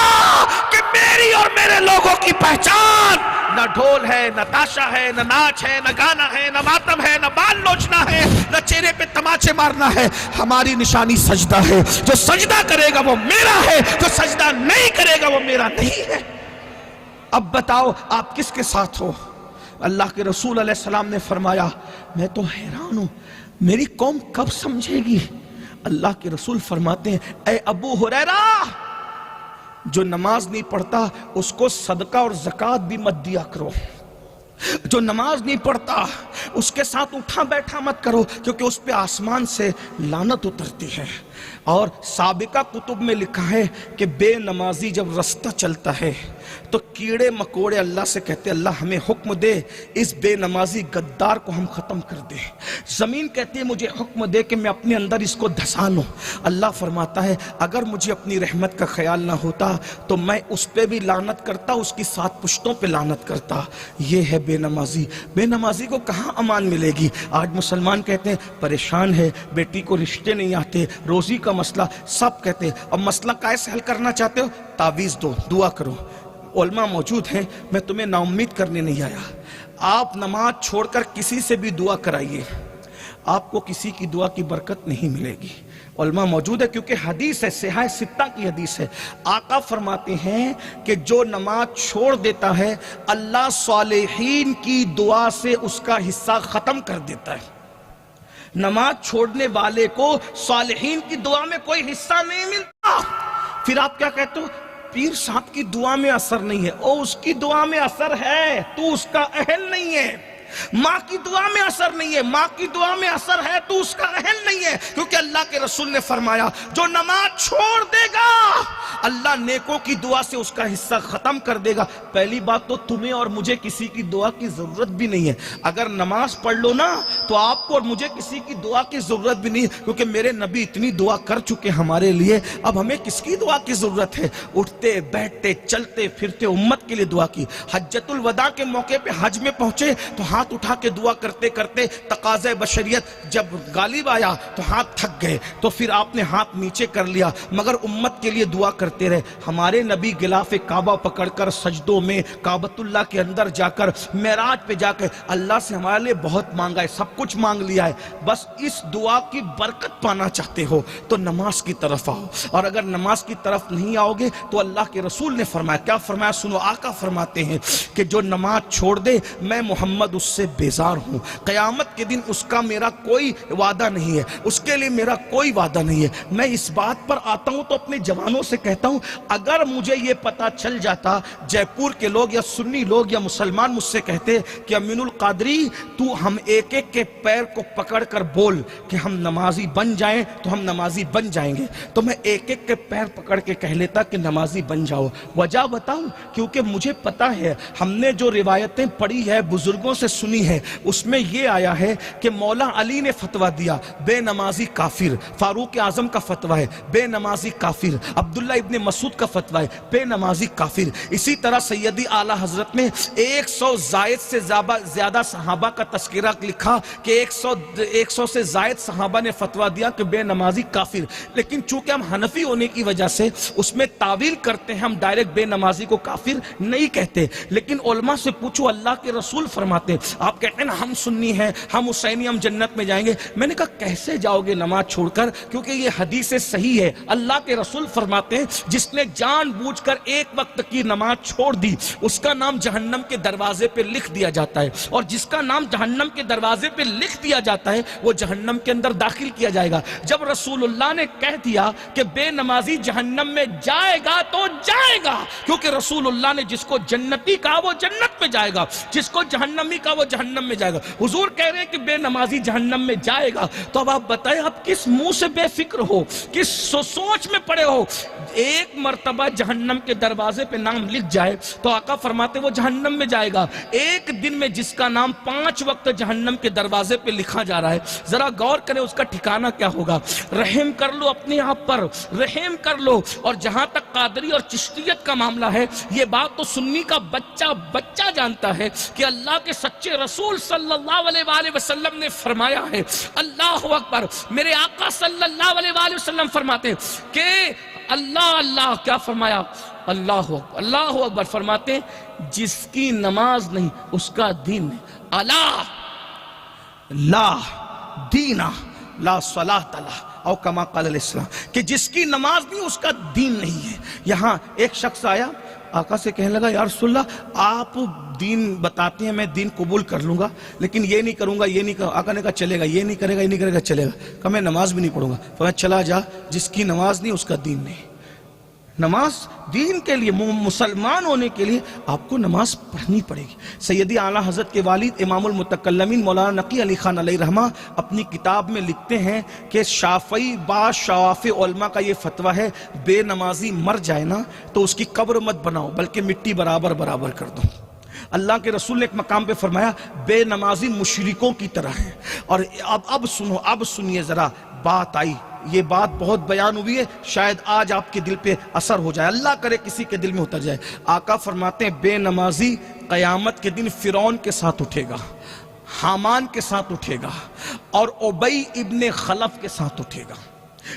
کہ میری اور میرے لوگوں کی پہچان نہ ڈھول ہے، نہ تاشا ہے، نہ ناچ ہے، نہ گانا ہے، نہ ماتم ہے، نہ بال نوچنا ہے، نہ چہرے پہ تماچے مارنا ہے۔ ہماری نشانی سجدہ ہے۔ جو سجدہ کرے گا وہ میرا ہے، جو سجدہ نہیں کرے گا وہ میرا نہیں ہے۔ اب بتاؤ آپ کس کے ساتھ ہو؟ اللہ کے رسول علیہ السلام نے فرمایا، میں تو حیران ہوں میری قوم کب سمجھے گی؟ اللہ کے رسول فرماتے ہیں، اے ابو ہریرہ، جو نماز نہیں پڑھتا اس کو صدقہ اور زکوٰۃ بھی مت دیا کرو۔ جو نماز نہیں پڑھتا اس کے ساتھ اٹھا بیٹھا مت کرو، کیونکہ اس پہ آسمان سے لعنت اترتی ہے۔ اور سابقہ کتب میں لکھا ہے کہ بے نمازی جب رستہ چلتا ہے تو کیڑے مکوڑے اللہ سے کہتے ہیں، اللہ ہمیں حکم دے اس بے نمازی غدار کو ہم ختم کر دیں۔ زمین کہتی ہے مجھے حکم دے کہ میں اپنے اندر اس کو دھسانوں۔ اللہ فرماتا ہے اگر مجھے اپنی رحمت کا خیال نہ ہوتا تو میں اس پہ بھی لعنت کرتا، اس کی 7 پشتوں پہ لعنت کرتا۔ یہ ہے بے نمازی۔ بے نمازی کو کہاں امان ملے گی؟ آج مسلمان کہتے ہیں پریشان ہے، بیٹی کو رشتے نہیں آتے، روزی کا مسئلہ، سب کہتے ہیں اب مسئلہ کیسے حل کرنا چاہتے ہو؟ تعویذ دو، دعا کرو۔ علماء موجود ہیں، میں تمہیں نا امید کرنے نہیں آیا۔ آپ نماز چھوڑ کر کسی سے بھی دعا کرائیے، آپ کو کسی کی دعا کی برکت نہیں ملے گی۔ علماء موجود ہے، کیونکہ حدیث ہے، صحیح 6 کی حدیث ہے۔ آقا فرماتے ہیں کہ جو نماز چھوڑ دیتا ہے اللہ صالحین کی دعا سے اس کا حصہ ختم کر دیتا ہے۔ نماز چھوڑنے والے کو صالحین کی دعا میں کوئی حصہ نہیں ملتا۔ پھر آپ کیا کہتے ہو؟ پیر صاحب کی دعا میں اثر نہیں ہے۔ او اس کی دعا میں اثر ہے، تو اس کا اہل نہیں ہے۔ ماں کی دعا میں اثر نہیں ہے، ماں کی دعا میں اثر ہے، تو اس کا اہل نہیں ہے، کیونکہ اللہ کے رسول نے فرمایا جو نماز چھوڑ دے گا اللہ نیکوں کی دعا سے اس کا حصہ ختم کر دے گا۔ پہلی بات تو تمہیں اور مجھے کسی کی دعا کی ضرورت بھی نہیں ہے۔ اگر نماز پڑھ لو نا تو آپ کو اور مجھے کسی کی دعا کی ضرورت بھی نہیں ہے، کیونکہ میرے نبی اتنی دعا کر چکے ہمارے لیے، اب ہمیں کس کی دعا کی ضرورت ہے؟ اٹھتے بیٹھتے چلتے پھرتے امت کے لیے دعا کی۔ حجۃ الوداع کے موقع پہ حج میں پہنچے تو ہاتھ اٹھا کے دعا کرتے کرتے تقاضۂ بشریت جب غالب آیا تو ہاتھ تھک گئے، تو پھر آپ نے ہاتھ نیچے کر لیا، مگر امت کے لیے دعا کرتے رہے۔ ہمارے نبی غلاف کعبہ پکڑ کر سجدوں میں کعبۃ اللہ کے اندر جا کر معراج پہ جا کر اللہ سے ہمارے لیے بہت مانگا ہے، سب کچھ مانگ لیا ہے، بس اس دعا کی برکت پانا چاہتے ہو تو نماز کی طرف آؤ، اور اگر نماز کی طرف نہیں آؤ گے تو اللہ کے رسول نے فرمایا، کیا فرمایا سنو، آقا فرماتے ہیں کہ جو نماز چھوڑ دے میں محمد اس سے بیزار ہوں، قیامت کے دن اس کا میرا کوئی وعدہ نہیں ہے، اس کے لیے میرا کوئی وعدہ نہیں ہے۔ میں اس بات پر آتا ہوں تو اپنے جوانوں سے کہتا ہوں، اگر مجھے یہ پتا چل جاتا، جے پور کے لوگ یا سنی لوگ یا مسلمان مجھ سے کہتے کہ امین القادری تو ہم ایک ایک کے ایک پیر کو پکڑ کر بول کہ ہم نمازی بن جائیں تو ہم نمازی بن جائیں گے، تو میں ایک ایک کے پیر پکڑ کے کہہ لیتا کہ نمازی بن جاؤ۔ وجہ بتاؤں؟ کیونکہ مجھے پتا ہے، ہم نے جو روایتیں پڑھی ہے، بزرگوں سے سنی ہے، اس میں یہ آیا ہے کہ مولا علی نے فتویٰ دیا بے نمازی کافر، فاروق اعظم کا فتویٰ ہے بے نمازی کافر، عبداللہ ابن مسعود کا فتویٰ ہے بے نمازی کافر۔ اسی طرح سیدی اعلیٰ حضرت نے 100 زائد سے زیادہ صحابہ کا تذکرہ لکھا کہ 100 سے زائد صحابہ نے فتویٰ دیا کہ بے نمازی کافر۔ لیکن چونکہ ہم حنفی ہونے کی وجہ سے اس میں تعویل کرتے ہیں، ہم ڈائریکٹ بے نمازی کو کافر نہیں کہتے۔ لیکن علماء سے پوچھو، اللہ کے رسول فرماتے ہیں، آپ کہتے ہیں نا ہم سنی ہیں، ہم حسینی، ہم جنت میں جائیں گے۔ میں نے کہا کیسے جاؤ گے نماز چھوڑ کر؟ کیونکہ یہ حدیث صحیح ہے، اللہ کے رسول فرماتے ہیں جس نے جان بوجھ کر ایک وقت کی نماز چھوڑ دی، اس کا نام جہنم کے دروازے پہ لکھ دیا جاتا ہے، اور جس کا نام جہنم کے دروازے پہ لکھ دیا جاتا ہے وہ جہنم کے اندر داخل کیا جائے گا۔ جب رسول اللہ نے کہہ دیا کہ بے نمازی جہنم میں جائے گا تو جائے گا، کیونکہ رسول اللہ نے جس کو جنتی کہا وہ جنت میں جائے گا، جس کو جہنمی کہا وہ جہنم میں جائے گا۔ حضور کہہ رہے ہیں کہ بے نمازی جہنم میں جائے گا، تو اب آپ بتائیں آپ کس منہ سے بے فکر ہو، کس سوچ میں پڑے ہو؟ ایک مرتبہ جہنم کے دروازے پہ نام لکھ جائے تو آقا فرماتے وہ جہنم میں جائے گا۔ ایک دن میں جس کا نام 5 وقت جہنم کے دروازے پہ لکھا جا رہا ہے، ذرا غور کریں اس کا ٹھکانہ کیا ہوگا۔ رحم کر لو اپنے آپ پر، رحم کر لو۔ اور جہاں تک قادری اور چشتیت کا معاملہ ہے، یہ بات تو سنی کا بچہ جانتا ہے کہ اللہ کے سچے رسول صلی اللہ علیہ وآلہ وسلم نے فرمایا ہے، اللہ اکبر، میرے آقا صلی اللہ علیہ وآلہ وسلم فرماتے ہیں کہ اللہ کیا فرمایا؟ اللہ اکبر فرماتے ہیں جس کی نماز نہیں اس کا دین نہیں۔ الا لا دینا لا صلاۃ لا، او کما قال الاسلام، کہ جس کی نماز نہیں اس کا دین نہیں ہے۔ یہاں ایک شخص آیا آقا سے کہنے لگا یا رسول اللہ آپ دین بتاتے ہیں، میں دین قبول کر لوں گا لیکن یہ نہیں کروں گا، یہ نہیں کروں۔ آقا نے کہا چلے گا، یہ نہیں کرے گا، یہ نہیں کرے گا، چلے گا۔ کہا میں نماز بھی نہیں پڑھوں گا۔ فرمایا چلا جا، جس کی نماز نہیں اس کا دین نہیں۔ نماز دین کے لیے، مسلمان ہونے کے لیے آپ کو نماز پڑھنی پڑے گی۔ سیدی اعلیٰ حضرت کے والد امام المتکلمین مولانا نقی علی خان علیہ رحمہ اپنی کتاب میں لکھتے ہیں کہ شافعی بعض شواف علماء کا یہ فتویٰ ہے بے نمازی مر جائے نا تو اس کی قبر مت بناؤ بلکہ مٹی برابر کر دو۔ اللہ کے رسول نے ایک مقام پہ فرمایا بے نمازی مشرکوں کی طرح ہے۔ اور اب سنیے ذرا، بات آئی، یہ بات بہت بیان ہوئی ہے، شاید آج آپ کے دل پہ اثر ہو جائے، اللہ کرے کسی کے دل میں اتر جائے۔ آقا فرماتے ہیں بے نمازی قیامت کے دن فرعون کے ساتھ اٹھے گا، حامان کے ساتھ اٹھے گا، اور ابی ابن خلف کے ساتھ اٹھے گا۔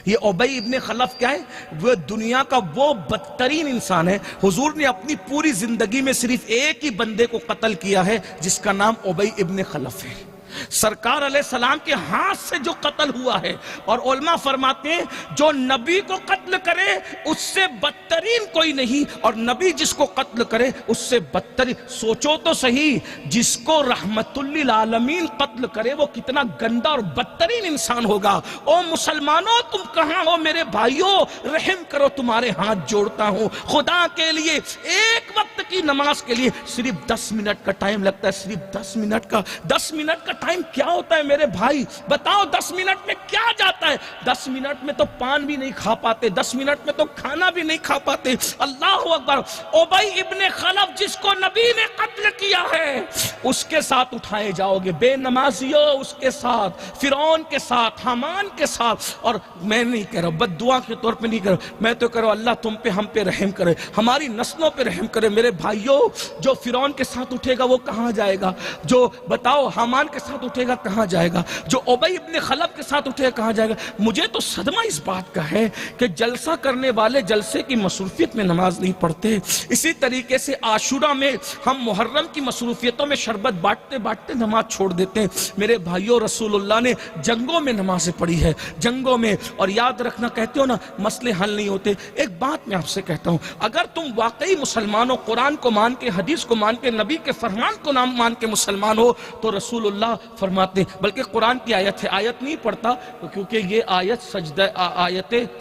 یہ ابی ابن خلف کیا ہے؟ وہ دنیا کا وہ بدترین انسان ہے۔ حضور نے اپنی پوری زندگی میں صرف ایک ہی بندے کو قتل کیا ہے جس کا نام ابی ابن خلف ہے۔ سرکار علیہ السلام کے ہاتھ سے جو قتل ہوا ہے، اور علماء فرماتے ہیں جو نبی کو قتل کرے اس سے بدترین کوئی نہیں، اور نبی جس کو قتل کرے اس سے بدترین۔ سوچو تو صحیح، جس کو رحمت للعالمین قتل کرے وہ کتنا گندا اور بدترین انسان ہوگا۔ او مسلمانوں تم کہاں ہو؟ میرے بھائیوں رحم کرو، تمہارے ہاتھ جوڑتا ہوں خدا کے لیے۔ ایک وقت کی نماز کے لیے صرف 10 منٹ کا ٹائم لگتا ہے، صرف 10 منٹ کا 10 منٹ کا ٹائم کیا ہوتا ہے میرے بھائی؟ بتاؤ 10 منٹ میں کیا جاتا ہے؟ 10 منٹ میں تو پان بھی نہیں کھا پاتے، 10 منٹ میں تو کھانا بھی نہیں کھا پاتے۔ اللہ اکبر، ابی ابن خلف جس کو نبی نے قتل کیا ہے اس کے ساتھ اٹھائے جاؤ گے، بے نمازیوں اس کے ساتھ، فرعون کے ساتھ، حامان کے ساتھ۔ اور میں نہیں کہہ رہا بد دعا کے طور پہ نہیں کہہ رہا، میں تو کہہ رہا اللہ تم پہ ہم پہ رحم کرے، ہماری نسلوں پہ رحم کرے۔ میرے بھائیوں جو فرعون کے ساتھ اٹھے گا وہ کہاں جائے گا؟ جو بتاؤ حامان کے ساتھ اٹھے گا کہاں جائے گا؟ جو ابی ابن خلف کے ساتھ اٹھے گا کہاں جائے گا؟ مجھے تو صدمہ اس بات کا ہے کہ جلسہ کرنے والے جلسے کی مصروفیت میں نماز نہیں پڑھتے۔ اسی طریقے سے عاشورہ میں ہم محرم کی مصروفیتوں میں شربت بانٹتے نماز چھوڑ دیتے ہیں۔ میرے بھائیوں رسول اللہ نے جنگوں میں نمازیں پڑھی ہے، جنگوں میں۔ اور یاد رکھنا، کہتے ہو نا مسئلے حل نہیں ہوتے، ایک بات میں آپ سے کہتا ہوں، اگر تم واقعی مسلمان ہو، قرآن کو مان کے، حدیث کو مان کے، نبی کے فرمان کو مان کے مسلمان ہو، تو رسول اللہ فرماتے ہیں، بلکہ قرآن کی آیت ہے، آیت نہیں پڑھتا کیونکہ یہ آیت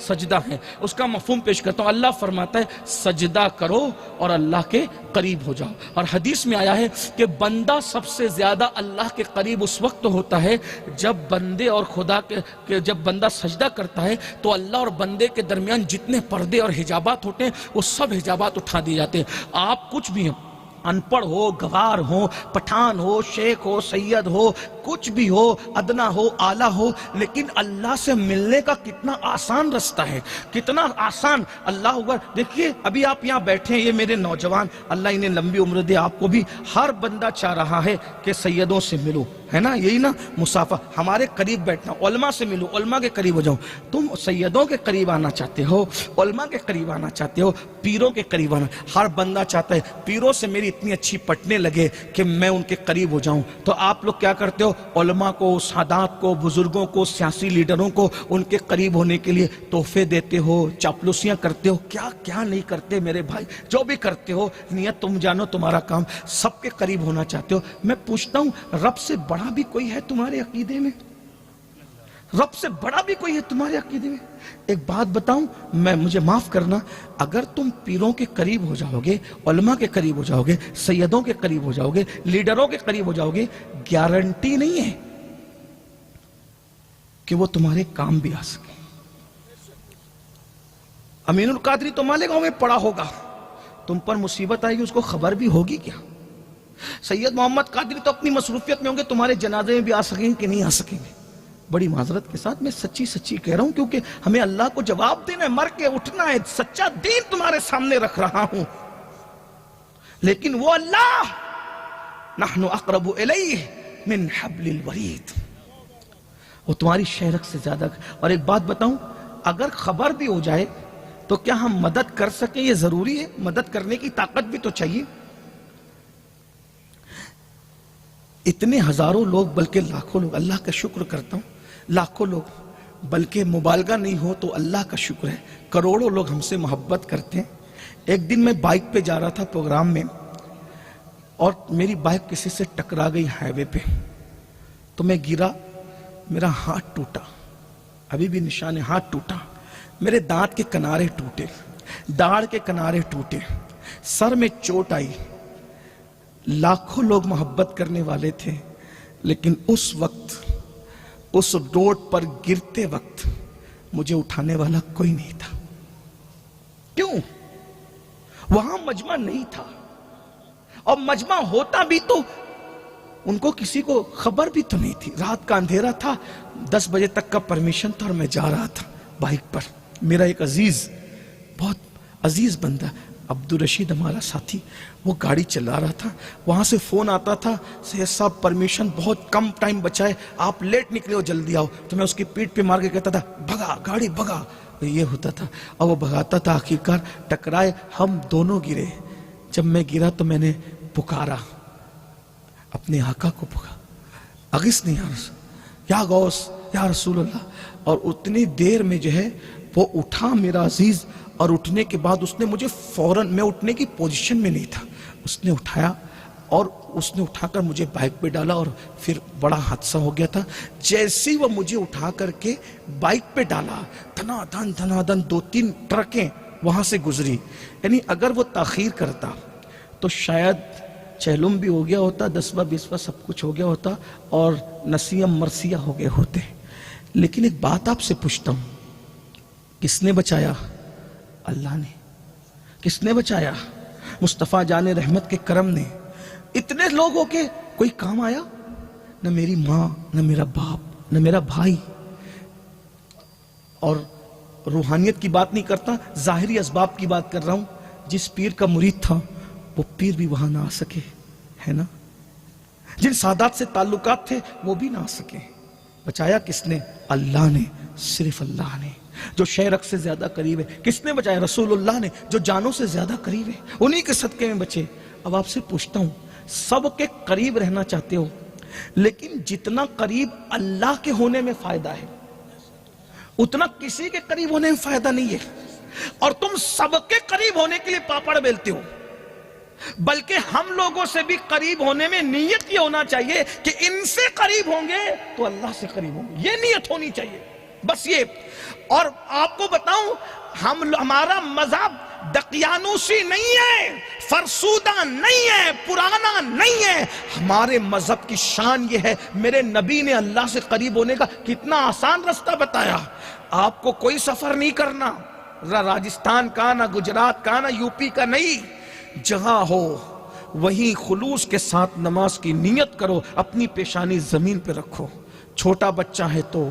سجدہ ہیں، اس کا مفہوم پیش کرتا ہوں۔ اللہ فرماتا ہے سجدہ کرو اور اللہ کے قریب ہو جاؤ۔ اور حدیث میں آیا ہے کہ بندہ سب سے زیادہ اللہ کے قریب اس وقت ہوتا ہے جب بندے اور خدا کے جب بندہ سجدہ کرتا ہے تو اللہ اور بندے کے درمیان جتنے پردے اور حجابات ہوتے ہیں وہ سب حجابات اٹھا دیے جاتے ہیں. آپ کچھ بھی ہیں، ان پڑھ ہو، گوار ہو، پٹھان ہو، شیخ ہو، سید ہو، کچھ بھی ہو، ادنا ہو، اعلیٰ ہو، لیکن اللہ سے ملنے کا کتنا آسان رستہ ہے، کتنا آسان. اللہ اکبر. دیکھیے ابھی آپ یہاں بیٹھے ہیں، یہ میرے نوجوان، اللہ انہیں لمبی عمر دے، آپ کو بھی. ہر بندہ چاہ رہا ہے کہ سیدوں سے ملو، ہے نا، یہی نا مسافہ، ہمارے قریب بیٹھنا، علماء سے ملو، علماء کے قریب ہو جاؤ. تم سیدوں کے قریب آنا چاہتے ہو، علماء کے قریب آنا چاہتے ہو، پیروں کے قریب آنا. ہر بندہ چاہتا ہے پیروں سے میری اتنی اچھی پٹنے لگے کہ میں ان کے قریب ہو جاؤں. تو آپ لوگ کیا کرتے ہو؟ علماء کو، سادات کو، بزرگوں کو، سیاسی لیڈروں کو ان کے قریب ہونے کے لیے تحفے دیتے ہو، چاپلوسیاں کرتے ہو. کیا کیا نہیں کرتے میرے بھائی، جو بھی کرتے ہو نیت تم جانو، تمہارا کام. سب کے قریب ہونا چاہتے ہو. میں پوچھتا ہوں، رب سے بڑا بھی کوئی ہے تمہارے عقیدے میں؟ رب سے بڑا بھی کوئی ہے تمہارے عقیدے میں؟ ایک بات بتاؤں، مجھے معاف کرنا، اگر تم پیروں کے قریب ہو جاؤ گے، علماء کے قریب ہو جاؤ گے، سیدوں کے قریب ہو جاؤ گے، لیڈروں کے قریب ہو جاؤ گے، گارنٹی نہیں ہے کہ وہ تمہارے کام بھی آ سکے. امین القادری تمہارے گاؤں میں پڑا ہوگا، تم پر مصیبت آئے گی، اس کو خبر بھی ہوگی کیا؟ سید محمد قادری تو اپنی مصروفیت میں ہوں گے، تمہارے جنازے میں بھی آ سکیں گے کہ نہیں آ سکیں گے؟ بڑی معذرت کے ساتھ میں سچی سچی کہہ رہا ہوں، کیونکہ ہمیں اللہ کو جواب دینا ہے، مر کے اٹھنا ہے. سچا دین تمہارے سامنے رکھ رہا ہوں. لیکن وہ اللہ، نحن اقرب الیہ من حبل الورید، وہ تمہاری شہرک سے زیادہ. اور ایک بات بتاؤں، اگر خبر بھی ہو جائے تو کیا ہم مدد کر سکیں؟ یہ ضروری ہے، مدد کرنے کی طاقت بھی تو چاہیے. اتنے ہزاروں لوگ، بلکہ لاکھوں لوگ، اللہ کا شکر کرتا ہوں، لاکھوں لوگ، بلکہ مبالغہ نہیں ہو تو اللہ کا شکر ہے، کروڑوں لوگ ہم سے محبت کرتے ہیں. ایک دن میں بائک پہ جا رہا تھا پروگرام میں، اور میری بائک کسی سے ٹکرا گئی ہائی وے پہ، تو میں گرا، میرا ہاتھ ٹوٹا، ابھی بھی نشان ہے، ہاتھ ٹوٹا، میرے دانت کے کنارے ٹوٹے، داڑھ کے کنارے ٹوٹے، سر میں چوٹ آئی. لاکھوں لوگ محبت کرنے والے تھے، لیکن اس وقت، اس روڈ پر گرتے وقت مجھے اٹھانے والا کوئی نہیں تھا. کیوں؟ وہاں مجمع نہیں تھا، اور مجمع ہوتا بھی تو ان کو کسی کو خبر بھی تو نہیں تھی. رات کا اندھیرا تھا، 10 بجے تک کا پرمیشن تھا، اور میں جا رہا تھا بائک پر. میرا ایک عزیز، بہت عزیز بندہ عبدالرشید، ہمارا ساتھی، وہ گاڑی چلا رہا تھا. وہاں سے فون آتا تھا، سید صاحب پرمیشن بہت کم ٹائم بچا ہے، آپ لیٹ نکلے ہو، جلدی آؤ. تو میں اس کی پیٹ پہ مار کے کہتا تھا بھگا گاڑی بھگا. یہ ہوتا تھا، اور وہ بھگاتا تھا. آخرکار ٹکرائے، ہم دونوں گرے. جب میں گرا تو میں نے پکارا اپنے آقا کو، پکارا اغثنی یا غوث یا رسول اللہ. اور اتنی دیر میں جو ہے وہ اٹھا میرا عزیز، اور اٹھنے کے بعد اس نے مجھے فوراً، میں اٹھنے کی پوزیشن میں نہیں تھا، اس نے اٹھایا اور اس نے اٹھا کر مجھے بائک پہ ڈالا، اور پھر بڑا حادثہ ہو گیا تھا. جیسے وہ مجھے اٹھا کر کے بائک پہ ڈالا، دھنا دھن 2-3 ٹرکیں وہاں سے گزری. یعنی اگر وہ تاخیر کرتا تو شاید چہلم بھی ہو گیا ہوتا، 10واں 20واں سب کچھ ہو گیا ہوتا، اور نسیم مرثیہ ہو گئے ہوتے. لیکن ایک بات آپ سے پوچھتا ہوں، کس نے بچایا؟ اللہ نے. کس نے بچایا؟ مصطفیٰ جان رحمت کے کرم نے. اتنے لوگ ہو کے کوئی کام آیا؟ نہ میری ماں، نہ میرا باپ، نہ میرا بھائی. اور روحانیت کی بات نہیں کرتا، ظاہری اسباب کی بات کر رہا ہوں. جس پیر کا مرید تھا وہ پیر بھی وہاں نہ آ سکے، ہے نا. جن سادات سے تعلقات تھے وہ بھی نہ آ سکے. بچایا کس نے؟ اللہ نے، صرف اللہ نے، جو شہرک سے زیادہ قریب ہے. کس نے بچایا؟ رسول اللہ نے، جو جانوں سے زیادہ قریب ہے، انہی کے صدقے میں بچے. اب آپ سے پوچھتا ہوں، سب کے قریب رہنا چاہتے ہو، لیکن جتنا قریب اللہ کے ہونے میں فائدہ ہے اتنا کسی کے قریب ہونے میں فائدہ نہیں ہے. اور تم سب کے قریب ہونے کے لیے پاپڑ بیلتے ہو. بلکہ ہم لوگوں سے بھی قریب ہونے میں نیت یہ ہونا چاہیے کہ ان سے قریب ہوں گے تو اللہ سے قریب ہوں گے. یہ نیت ہونی چاہیے، بس یہ. اور آپ کو بتاؤں، ہمارا مذہب دقیانوسی نہیں ہے، فرسودہ نہیں ہے، پرانا نہیں ہے. ہمارے مذہب کی شان یہ ہے، میرے نبی نے اللہ سے قریب ہونے کا کتنا آسان رستہ بتایا. آپ کو کوئی سفر نہیں کرنا، نہ راجستھان کا، نہ گجرات کا، نہ یو پی کا نہیں. جہاں ہو وہیں خلوص کے ساتھ نماز کی نیت کرو، اپنی پیشانی زمین پہ رکھو. چھوٹا بچہ ہے تو،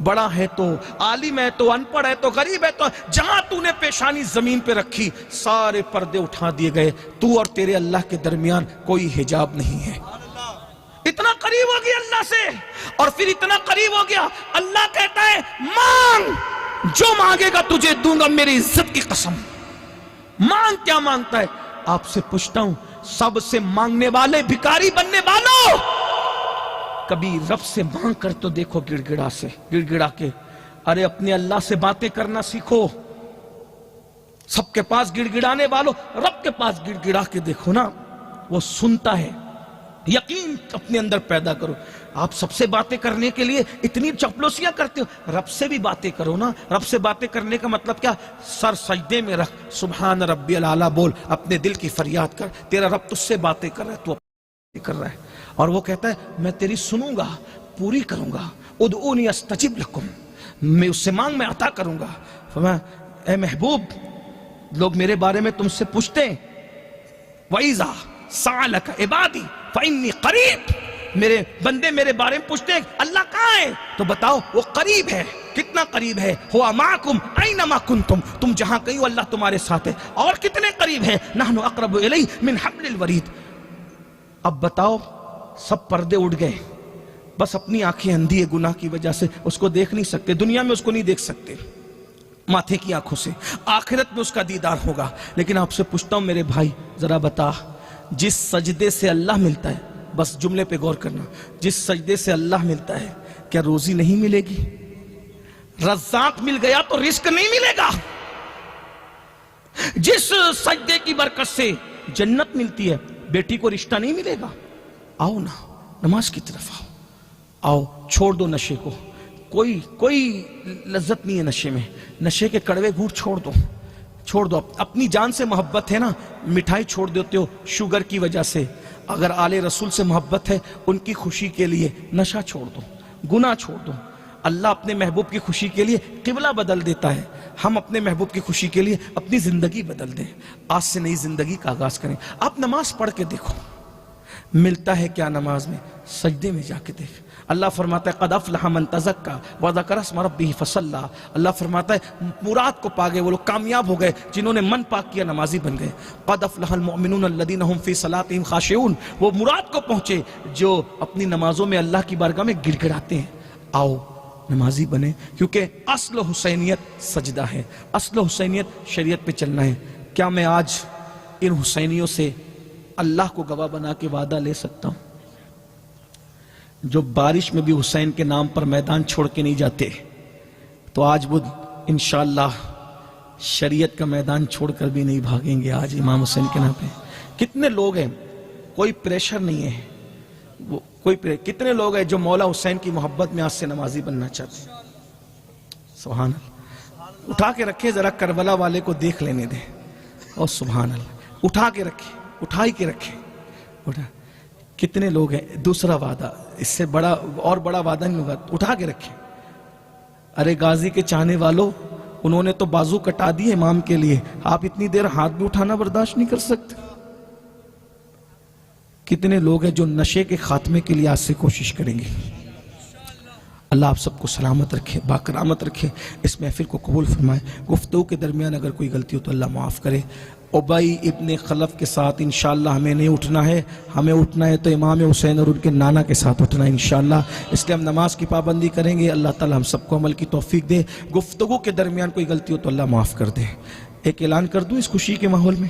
بڑا ہے تو، عالم ہے تو، ان پڑھ ہے تو، غریب ہے تو، جہاں تو نے پیشانی زمین پہ رکھی سارے پردے اٹھا دیے گئے. تو اور تیرے اللہ کے درمیان کوئی حجاب نہیں ہے. اتنا قریب ہو گیا اللہ سے، اور پھر اتنا قریب ہو گیا اللہ کہتا ہے مانگ، جو مانگے گا تجھے دوں گا میری عزت کی قسم. مانگ. کیا مانگتا ہے؟ آپ سے پوچھتا ہوں، سب سے مانگنے والے بھکاری بننے والوں، کبھی رب سے مانگ کر تو دیکھو، گڑ گڑا کے. ارے اپنے اللہ سے باتیں کرنا سیکھو. سب کے پاس گڑ گڑانے والوں، رب کے پاس گڑ گڑا کے دیکھو نا، وہ سنتا ہے. یقین اپنے اندر پیدا کرو. آپ سب سے باتیں کرنے کے لیے اتنی چپلوسیاں کرتے ہو، رب سے بھی باتیں کرو نا. رب سے باتیں کرنے کا مطلب کیا؟ سر سجدے میں رکھ، سبحان ربی الاعلیٰ بول، اپنے دل کی فریاد کر. تیرا رب تجھ سے باتیں کر رہا ہے، تو کر رہا ہے، اور وہ کہتا ہے میں تیری سنوں گا، پوری کروں گا. ادعونی استجب لکم، میں اس سے مانگ، میں عطا کروں گا. فرمایا اے محبوب، لوگ میرے بارے میں تم سے پوچھتے ہیں وَإِذَا سَأَلَكَ عِبَادِي فَإِنِّي قَرِيب، میرے بندے میرے بارے میں پوچھتے ہیں اللہ کہاں ہے، تو بتاؤ وہ قریب ہے. کتنا قریب ہے؟ هُوَ مَعَكُمْ أَيْنَمَا كُنْتُمْ، تم جہاں کہیں ہو اللہ تمہارے ساتھ ہے. اور کتنے قریب ہے؟ نَحْنُ أَقْرَبُ إِلَيْهِ مِنْ حَبْلِ الْوَرِيدِ. اب بتاؤ، سب پردے اٹھ گئے، بس اپنی آنکھیں اندھی ہے گناہ کی وجہ سے، اس کو دیکھ نہیں سکتے، دنیا میں اس کو نہیں دیکھ سکتے ماتھے کی آنکھوں سے. آخرت میں اس کا دیدار ہوگا. لیکن آپ سے پوچھتا ہوں میرے بھائی، ذرا بتا، جس سجدے سے اللہ ملتا ہے، بس جملے پہ غور کرنا، جس سجدے سے اللہ ملتا ہے، کیا روزی نہیں ملے گی؟ رزاق مل گیا تو رزق نہیں ملے گا. جس سجدے کی برکت سے جنت ملتی ہے، بیٹی کو رشتہ نہیں ملے گا. آؤ نا، نماز کی طرف آؤ، چھوڑ دو نشے کو. کوئی لذت نہیں ہے نشے میں. نشے کے کڑوے گھونٹ چھوڑ دو. اپنی جان سے محبت ہے نا، مٹھائی چھوڑ دیتے ہو شوگر کی وجہ سے. اگر آل رسول سے محبت ہے، ان کی خوشی کے لیے نشہ چھوڑ دو، گناہ چھوڑ دو. اللہ اپنے محبوب کی خوشی کے لیے قبلہ بدل دیتا ہے. ہم اپنے محبوب کی خوشی کے لیے اپنی زندگی بدل دیں. آج سے نئی زندگی کا آغاز کریں. آپ نماز پڑھ کے دیکھو ملتا ہے کیا نماز میں، سجدے میں جا کے دیکھ. اللہ فرماتا ہے قد افلح من تزکا وذکر اسم ربہ فصلی. اللہ فرماتا ہے مراد کو پا گئے وہ لوگ، کامیاب ہو گئے جنہوں نے من پاک کیا، نمازی بن گئے. قد افلح المؤمنون الذین هم فی صلاتهم خاشعون، وہ مراد کو پہنچے جو اپنی نمازوں میں اللہ کی بارگاہ میں گڑ گڑاتے ہیں. آؤ نمازی بنے، کیونکہ اصل حسینیت سجدہ ہے، اصل حسینیت شریعت پہ چلنا ہے. کیا میں آج ان حسینیوں سے اللہ کو گواہ بنا کے وعدہ لے سکتا ہوں؟ جو بارش میں بھی حسین کے نام پر میدان چھوڑ کے نہیں جاتے، تو آج وہ انشاءاللہ شریعت کا میدان چھوڑ کر بھی نہیں بھاگیں گے. آج امام حسین کے نام پہ کتنے لوگ ہیں، کوئی پریشر نہیں ہے، کتنے لوگ ہیں جو مولا حسین کی محبت میں آج سے نمازی بننا چاہتے ہیں. سبحان اللہ. اٹھا کے رکھے ذرا، کربلا والے کو دیکھ لینے دیں. اور سبحان اللہ، اٹھا کے رکھے، اٹھائی کے رکھے. کتنے لوگ ہیں. دوسرا وعدہ، اس سے بڑا اور بڑا وعدہ نہیں ہوگا. اٹھا کے رکھے. ارے غازی کے چاہنے والوں، انہوں نے تو بازو کٹا دیے امام کے لیے، آپ اتنی دیر ہاتھ بھی اٹھانا برداشت نہیں کر سکتے. کتنے لوگ ہیں جو نشے کے خاتمے کے لیے آج سے کوشش کریں گے. اللہ آپ سب کو سلامت رکھے، باکرامت رکھے، اس محفل کو قبول فرمائے. گفتگو کے درمیان اگر کوئی غلطی ہو تو اللہ معاف کرے. ابی ابن خلف کے ساتھ انشاءاللہ ہمیں نہیں اٹھنا ہے، ہمیں اٹھنا ہے تو امام حسین اور ان کے نانا کے ساتھ اٹھنا ہے انشاءاللہ. اس لیے ہم نماز کی پابندی کریں گے. اللہ تعالی ہم سب کو عمل کی توفیق دے. گفتگو کے درمیان کوئی غلطی ہو تو اللہ معاف کر دے. ایک اعلان کر دوں اس خوشی کے ماحول میں،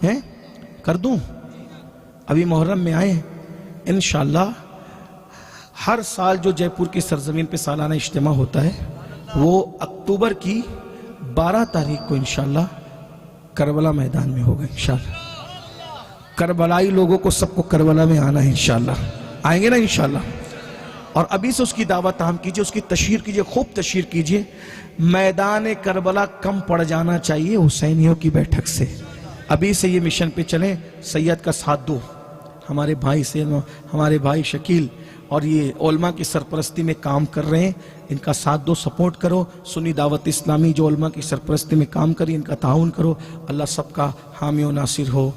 ہیں کر دوں؟ ابھی محرم میں آئے انشاءاللہ ہر سال جو جے پور کی سرزمین پہ سالانہ اجتماع ہوتا ہے، وہ اکتوبر کی 12 تاریخ کو انشاءاللہ کربلا میدان میں ہوگا. انشاءاللہ کربلائی لوگوں کو سب کو کربلا میں آنا ہے انشاءاللہ. آئیں گے نا انشاءاللہ؟ اور ابھی سے اس کی دعوت عام کیجئے، اس کی تشہیر کیجئے، خوب تشہیر کیجئے۔ میدان کربلا کم پڑ جانا چاہیے حسینیوں کی بیٹھک سے۔ ابھی سے یہ مشن پہ چلیں، سید کا ساتھ دو، ہمارے بھائی سے، ہمارے بھائی شکیل اور یہ علماء کی سرپرستی میں کام کر رہے ہیں، ان کا ساتھ دو، سپورٹ کرو۔ سنی دعوت اسلامی جو علماء کی سرپرستی میں کام کری، ان کا تعاون کرو۔ اللہ سب کا حامی و ناصر ہو۔